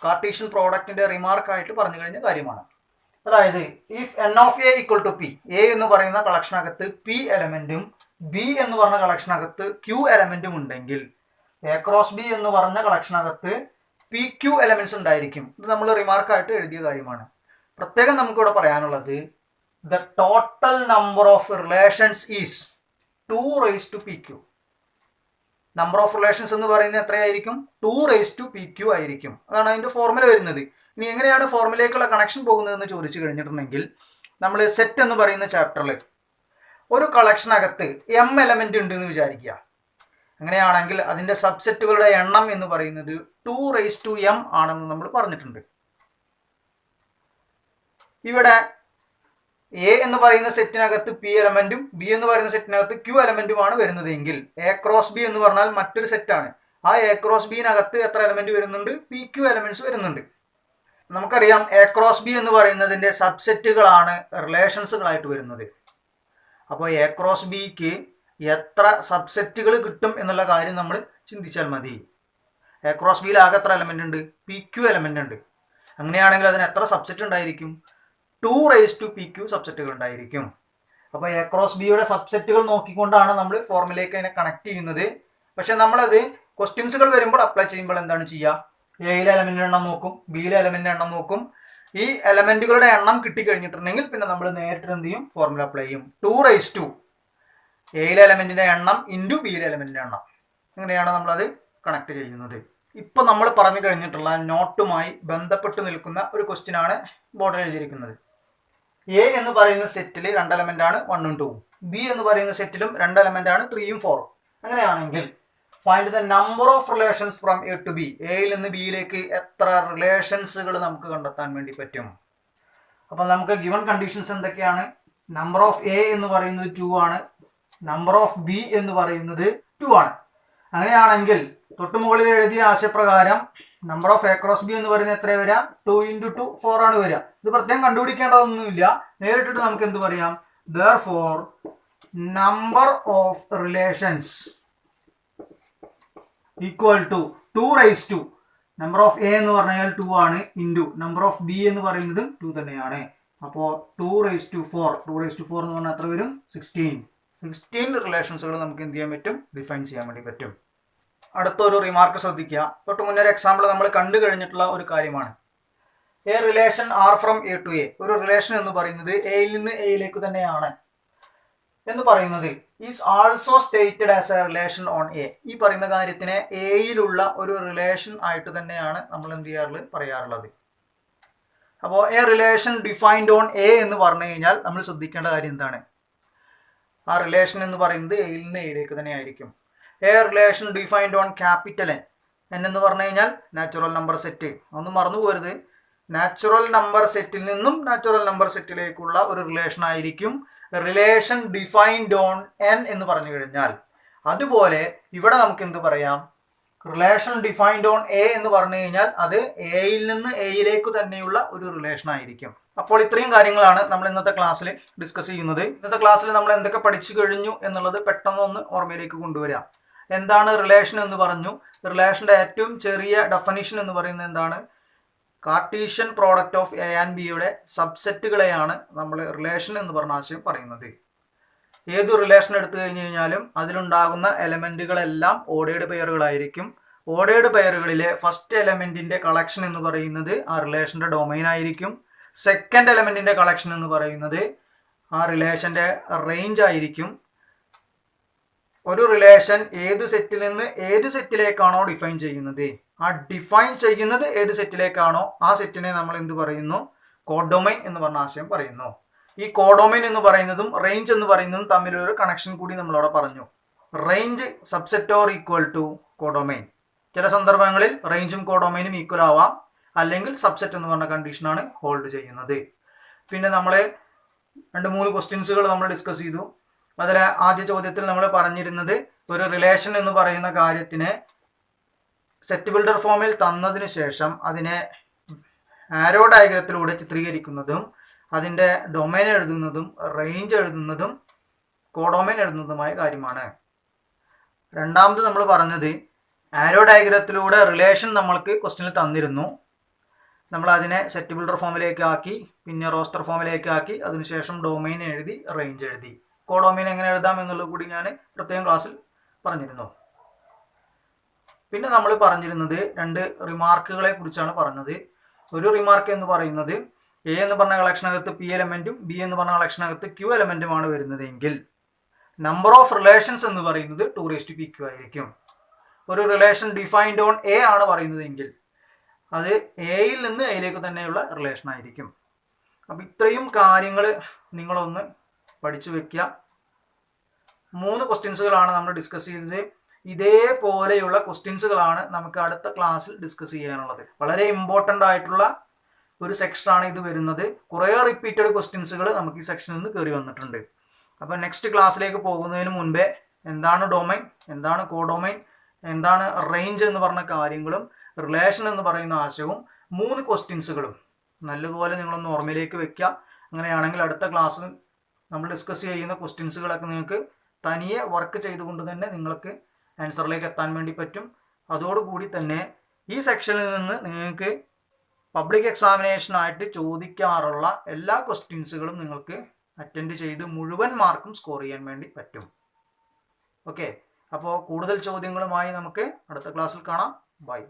കാർട്ടീഷ്യൻ പ്രോഡക്റ്റിന്റെ റിമാർക്കായിട്ട് പറഞ്ഞു കഴിഞ്ഞ കാര്യമാണ്. അതായത് if n of A equal to p, A എന്ന് പറയുന്ന കളക്ഷനകത്ത് പി എലമെന്റും ബി എന്ന് പറഞ്ഞ കളക്ഷനകത്ത് ക്യൂ എലമെന്റും ഉണ്ടെങ്കിൽ എ ക്രോസ് ബി എന്ന് പറഞ്ഞ കളക്ഷനകത്ത് പി ക്യൂ എലമെന്റ്സ് ഉണ്ടായിരിക്കും. ഇത് നമ്മൾ റിമാർക്കായിട്ട് എഴുതിയ കാര്യമാണ്. പ്രത്യേകം നമുക്കിവിടെ പറയാനുള്ളത് the total number of relations is 2 raise to p q. Number of relations എന്ന് പറയുന്നത് എത്രയായിരിക്കും? 2 റൈസ് ടു പി ക്യൂ ആയിരിക്കും. അതാണ് അതിൻ്റെ ഫോർമുല വരുന്നത്. ഇനി എങ്ങനെയാണ് ഫോർമുലയിലേക്കുള്ള കണക്ഷൻ പോകുന്നതെന്ന് ചോദിച്ചു കഴിഞ്ഞിട്ടുണ്ടെങ്കിൽ, നമ്മൾ സെറ്റ് എന്ന് പറയുന്ന ചാപ്റ്ററിൽ ഒരു കളക്ഷനകത്ത് m എലമെന്റ് ഉണ്ട് എന്ന് വിചാരിക്കുക. അങ്ങനെയാണെങ്കിൽ അതിൻ്റെ സബ്സെറ്റുകളുടെ എണ്ണം എന്ന് പറയുന്നത് 2 റൈസ് ടു m ആണെന്ന് നമ്മൾ പറഞ്ഞിട്ടുണ്ട്. ഇവിടെ എ എന്ന് പറയുന്ന സെറ്റിനകത്ത് പി എലമെന്റും ബി എന്ന് പറയുന്ന സെറ്റിനകത്ത് ക്യൂ എലമെന്റുമാണ് വരുന്നതെങ്കിൽ എ ക്രോസ് ബി എന്ന് പറഞ്ഞാൽ മറ്റൊരു സെറ്റാണ്. ആ എ ക്രോസ് ബിനകത്ത് എത്ര എലമെന്റ് വരുന്നുണ്ട്? പി ക്യൂ എലമെന്റ്സ് വരുന്നുണ്ട്. നമുക്കറിയാം എ ക്രോസ് ബി എന്ന് പറയുന്നതിൻ്റെ സബ്സെറ്റുകളാണ് റിലേഷൻസുകളായിട്ട് വരുന്നത്. അപ്പോൾ എ ക്രോസ് ബിക്ക് എത്ര സബ്സെറ്റുകൾ കിട്ടും എന്നുള്ള കാര്യം നമ്മൾ ചിന്തിച്ചാൽ മതി. എ ക്രോസ് ബിയിൽ ആകെ എത്ര എലമെന്റ് ഉണ്ട്? പി ക്യൂ എലമെന്റ് ഉണ്ട്. അങ്ങനെയാണെങ്കിൽ അതിന് എത്ര സബ്സെറ്റ് ഉണ്ടായിരിക്കും? 2 റൈസ് ടു പി ക്യൂ സബ്സെറ്റുകൾ ഉണ്ടായിരിക്കും. അപ്പോൾ എ ക്രോസ് ബിയുടെ സബ്സെറ്റുകൾ നോക്കിക്കൊണ്ടാണ് നമ്മൾ ഫോർമുലയിലേക്ക് അതിനെ കണക്ട് ചെയ്യുന്നത്. പക്ഷെ നമ്മളത് ക്വസ്റ്റ്യൻസുകൾ വരുമ്പോൾ അപ്ലൈ ചെയ്യുമ്പോൾ എന്താണ് ചെയ്യുക? എയിലെ എലമെന്റിന്റെ എണ്ണം നോക്കും, ബിയിലെ എലമെന്റിന്റെ എണ്ണം നോക്കും. ഈ എലമെന്റുകളുടെ എണ്ണം കിട്ടിക്കഴിഞ്ഞിട്ടുണ്ടെങ്കിൽ പിന്നെ നമ്മൾ നേരിട്ട് എന്ത് ചെയ്യും? ഫോർമുല അപ്ലൈ ചെയ്യും. 2 റൈസ് ടു എയിലെ എലമെന്റിന്റെ എണ്ണം ഇൻറ്റു ബിയിലെ എലമെന്റിന്റെ എണ്ണം. അങ്ങനെയാണ് നമ്മളത് കണക്ട് ചെയ്യുന്നത്. ഇപ്പോൾ നമ്മൾ പറഞ്ഞു കഴിഞ്ഞിട്ടുള്ള നോട്ടുമായി ബന്ധപ്പെട്ട് നിൽക്കുന്ന ഒരു ക്വസ്റ്റ്യൻ ആണ് ബോർഡിൽ എഴുതിയിരിക്കുന്നത്. എ എന്ന് പറയുന്ന സെറ്റിൽ 2 എലമെന്റ് ആണ് 1ഉം 2ഉം. ബി എന്ന് പറയുന്ന സെറ്റിലും 2 എലമെന്റ് ആണ് 3ഉം 4ഉം. അങ്ങനെയാണെങ്കിൽ find the number of relations from A to B. എയിൽ നിന്ന് ബിയിലേക്ക് എത്ര റിലേഷൻസുകൾ നമുക്ക് കണ്ടെത്താൻ വേണ്ടി പറ്റും? അപ്പോൾ നമുക്ക് ഗിവൺ കണ്ടീഷൻസ് എന്തൊക്കെയാണ്? നമ്പർ ഓഫ് എ എന്ന് പറയുന്നത് 2 ആണ്, നമ്പർ ഓഫ് ബി എന്ന് പറയുന്നത് 2 ആണ്. അങ്ങനെയാണെങ്കിൽ തൊട്ട് മുകളിൽ എഴുതിയ ആശയപ്രകാരം number of A cross B എന്ന് പറയുന്നത് എത്ര വരിക? 2 × 2 4 ആണ് വരിക. ഇത് പ്രത്യേകം കണ്ടുപിടിക്കേണ്ടതൊന്നുമില്ല, നേരിട്ടിട്ട് നമുക്ക് എന്ത് പറയാം? therefore number of relations equal to 2 raised to number of A എന്ന് പറഞ്ഞാൽ 2 ആണ് ഇൻറ്റു നമ്പർ ഓഫ് ബി എന്ന് പറയുന്നത് 2 തന്നെയാണ്. അപ്പോൾ 2 റൈസ് ടു 4 എന്ന് പറഞ്ഞാൽ എത്ര വരും? 16 റിലേഷൻസുകൾ നമുക്ക് എന്ത് ചെയ്യാൻ പറ്റും? ഡിഫൈൻ ചെയ്യാൻ വേണ്ടി പറ്റും. അടുത്തൊരു റിമാർക്ക് ശ്രദ്ധിക്കുക. തൊട്ട് മുന്നേ ഒരു എക്സാമ്പിൾ നമ്മൾ കണ്ടു കഴിഞ്ഞിട്ടുള്ള ഒരു കാര്യമാണ്. A relation R from A to A. ഒരു റിലേഷൻ എന്ന് പറയുന്നത് എയിൽ നിന്ന് എയിലേക്ക് തന്നെയാണ് എന്ന് പറയുന്നത് is also stated as a relation on A. ഈ പറയുന്ന കാര്യത്തിനെ എയിലുള്ള ഒരു റിലേഷൻ ആയിട്ട് തന്നെയാണ് നമ്മൾ എന്ത് പറയാറുള്ളത്. അപ്പോൾ A relation defined on A എന്ന് പറഞ്ഞു കഴിഞ്ഞാൽ നമ്മൾ ശ്രദ്ധിക്കേണ്ട കാര്യം എന്താണ്? ആ റിലേഷൻ എന്ന് പറയുന്നത് എയിൽ നിന്ന് എയിലേക്ക് തന്നെ ആയിരിക്കും. A relation defined on capital N. N എന്ന് പറഞ്ഞു കഴിഞ്ഞാൽ നാച്ചുറൽ നമ്പർ സെറ്റ്. ഒന്നും മറന്നു പോരുത്. നാച്ചുറൽ നമ്പർ സെറ്റിൽ നിന്നും നാച്ചുറൽ നമ്പർ സെറ്റിലേക്കുള്ള ഒരു റിലേഷൻ ആയിരിക്കും റിലേഷൻ ഡിഫൈൻഡ് ഓൺ എൻ എന്ന് പറഞ്ഞു കഴിഞ്ഞാൽ. അതുപോലെ ഇവിടെ നമുക്ക് എന്ത് പറയാം? റിലേഷൻ ഡിഫൈൻഡ് ഓൺ എ എന്ന് പറഞ്ഞു കഴിഞ്ഞാൽ അത് എയിൽ നിന്ന് എയിലേക്ക് തന്നെയുള്ള ഒരു റിലേഷൻ ആയിരിക്കും. അപ്പോൾ ഇത്രയും കാര്യങ്ങളാണ് നമ്മൾ ഇന്നത്തെ ക്ലാസ്സിൽ ഡിസ്കസ് ചെയ്യുന്നത്. ഇന്നത്തെ ക്ലാസ്സിൽ നമ്മൾ എന്തൊക്കെ പഠിച്ചു കഴിഞ്ഞു എന്നുള്ളത് പെട്ടെന്ന് ഒന്ന് ഓർമ്മയിലേക്ക് കൊണ്ടുവരാം. എന്താണ് റിലേഷൻ എന്ന് പറഞ്ഞു. റിലേഷന്റെ ഏറ്റവും ചെറിയ ഡെഫിനിഷൻ എന്ന് പറയുന്നത് എന്താണ്? Cartesian product of A and ബിയുടെ സബ്സെറ്റുകളെയാണ് നമ്മൾ റിലേഷൻ എന്ന് പറഞ്ഞ ആശയം പറയുന്നത്. ഏതു റിലേഷൻ എടുത്തു കഴിഞ്ഞു കഴിഞ്ഞാലും അതിലുണ്ടാകുന്ന എലമെന്റുകളെല്ലാം ഓർഡേർഡ് പെയറുകളായിരിക്കും. ഓർഡേർഡ് പെയറുകളിലെ ഫസ്റ്റ് എലമെന്റിന്റെ കളക്ഷൻ എന്ന് പറയുന്നത് ആ റിലേഷന്റെ ഡൊമൈൻ ആയിരിക്കും. സെക്കൻഡ് എലമെന്റിന്റെ കളക്ഷൻ എന്ന് പറയുന്നത് ആ റിലേഷന്റെ റേഞ്ച് ആയിരിക്കും. ഒരു റിലേഷൻ ഏത് സെറ്റിൽ നിന്ന് ഏത് സെറ്റിലേക്കാണോ ഡിഫൈൻ ചെയ്യുന്നത്, ആ ഡിഫൈൻ ചെയ്യുന്നത് ഏത് സെറ്റിലേക്കാണോ ആ സെറ്റിനെ നമ്മൾ എന്ത് പറയുന്നു? കോഡൊമൈൻ എന്ന് പറഞ്ഞ ആശയം പറയുന്നു. ഈ കോഡൊമൈൻ എന്ന് പറയുന്നതും റേഞ്ച് എന്ന് പറയുന്നതും തമ്മിലൊരു കണക്ഷൻ കൂടി നമ്മളവിടെ പറഞ്ഞു. Range subset or equal to codomain. ചില സന്ദർഭങ്ങളിൽ റേഞ്ചും കോഡൊമൈനും ഈക്വൽ ആവാം, അല്ലെങ്കിൽ സബ്സെറ്റ് എന്ന് പറഞ്ഞ കണ്ടീഷനാണ് ഹോൾഡ് ചെയ്യുന്നത്. പിന്നെ നമ്മൾ 2-3 ക്വസ്റ്റ്യൻസുകൾ നമ്മൾ ഡിസ്കസ് ചെയ്തു. അതിലെ ആദ്യ ചോദ്യത്തിൽ നമ്മൾ പറഞ്ഞിരുന്നത് ഒരു റിലേഷൻ എന്ന് പറയുന്ന കാര്യത്തിനെ സെറ്റ് ബിൽഡർ ഫോമിൽ തന്നതിന് ശേഷം അതിനെ ആരോ ഡയഗ്രത്തിലൂടെ ചിത്രീകരിക്കുന്നതും അതിൻ്റെ ഡൊമൈൻ എഴുതുന്നതും റേഞ്ച് എഴുതുന്നതും കോഡൊമൈൻ എഴുതുന്നതുമായ കാര്യമാണ്. രണ്ടാമത് നമ്മൾ പറഞ്ഞത് ആരോ ഡയഗ്രത്തിലൂടെ റിലേഷൻ നമ്മൾക്ക് ക്വസ്റ്റ്യനിൽ തന്നിരുന്നു. നമ്മൾ അതിനെ സെറ്റ് ബിൽഡർ ഫോമിലേക്ക് ആക്കി, പിന്നെ റോസ്റ്റർ ഫോമിലേക്ക് ആക്കി, അതിനുശേഷം ഡൊമൈൻ എഴുതി, റേഞ്ച് എഴുതി. കോഡൊമൈൻ എങ്ങനെ എഴുതാം എന്നുള്ളത് കൂടി ഞാൻ പ്രത്യേകം ക്ലാസ്സിൽ പറഞ്ഞിരുന്നു. പിന്നെ നമ്മൾ പറഞ്ഞിരുന്നത് 2 റിമാർക്കുകളെ കുറിച്ചാണ് പറഞ്ഞത്. ഒരു റിമാർക്ക് എന്ന് പറയുന്നത് എ എന്ന് പറഞ്ഞ കളക്ഷനകത്ത് പി എലമെന്റും ബി എന്ന് പറഞ്ഞ കളക്ഷനകത്ത് ക്യൂ എലമെന്റുമാണ് വരുന്നതെങ്കിൽ നമ്പർ ഓഫ് റിലേഷൻസ് എന്ന് പറയുന്നത് 2⁵PQ ആയിരിക്കും. ഒരു റിലേഷൻ ഡിഫൈൻഡ് ഓൺ എ ആണ് പറയുന്നതെങ്കിൽ അത് എയിൽ നിന്ന് എയിലേക്ക് തന്നെയുള്ള റിലേഷൻ ആയിരിക്കും. അപ്പം ഇത്രയും കാര്യങ്ങൾ നിങ്ങളൊന്ന് പഠിച്ചു വെക്കുക. 3 ക്വസ്റ്റ്യൻസുകളാണ് നമ്മൾ ഡിസ്കസ് ചെയ്തത്. ഇതേപോലെയുള്ള ക്വസ്റ്റ്യൻസുകളാണ് നമുക്ക് അടുത്ത ക്ലാസ്സിൽ ഡിസ്കസ് ചെയ്യാനുള്ളത്. വളരെ ഇമ്പോർട്ടൻ്റ് ആയിട്ടുള്ള ഒരു സെക്ഷനാണ് ഇത് വരുന്നത്. കുറേ റിപ്പീറ്റഡ് ക്വസ്റ്റ്യൻസുകൾ നമുക്ക് ഈ സെക്ഷനിൽ നിന്ന് കയറി വന്നിട്ടുണ്ട്. അപ്പോൾ നെക്സ്റ്റ് ക്ലാസ്സിലേക്ക് പോകുന്നതിന് മുൻപേ എന്താണ് ഡൊമൈൻ, എന്താണ് കോഡൊമൈൻ, എന്താണ് റേഞ്ച് എന്ന് പറഞ്ഞ കാര്യങ്ങളും റിലേഷൻ എന്ന് പറയുന്ന ആശയവും 3 ക്വസ്റ്റ്യൻസുകളും നല്ലതുപോലെ നിങ്ങളൊന്ന് ഓർമ്മയിലേക്ക് വെക്കുക. അങ്ങനെയാണെങ്കിൽ അടുത്ത ക്ലാസ്സിൽ നമ്മൾ ഡിസ്കസ് ചെയ്യുന്ന ക്വസ്റ്റ്യൻസുകളൊക്കെ നിങ്ങൾക്ക് തനിയെ വർക്ക് ചെയ്തുകൊണ്ട് തന്നെ നിങ്ങൾക്ക് ആൻസറിലേക്ക് എത്താൻ വേണ്ടി പറ്റും. അതോടുകൂടി തന്നെ ഈ സെക്ഷനിൽ നിന്ന് നിങ്ങൾക്ക് പബ്ലിക് എക്സാമിനേഷനായിട്ട് ചോദിക്കാറുള്ള എല്ലാ ക്വസ്റ്റ്യൻസുകളും നിങ്ങൾക്ക് അറ്റൻഡ് ചെയ്ത് മുഴുവൻ മാർക്കും സ്കോർ ചെയ്യാൻ വേണ്ടി പറ്റും. ഓക്കെ, അപ്പോൾ കൂടുതൽ ചോദ്യങ്ങളുമായി നമുക്ക് അടുത്ത ക്ലാസ്സിൽ കാണാം. ബൈ.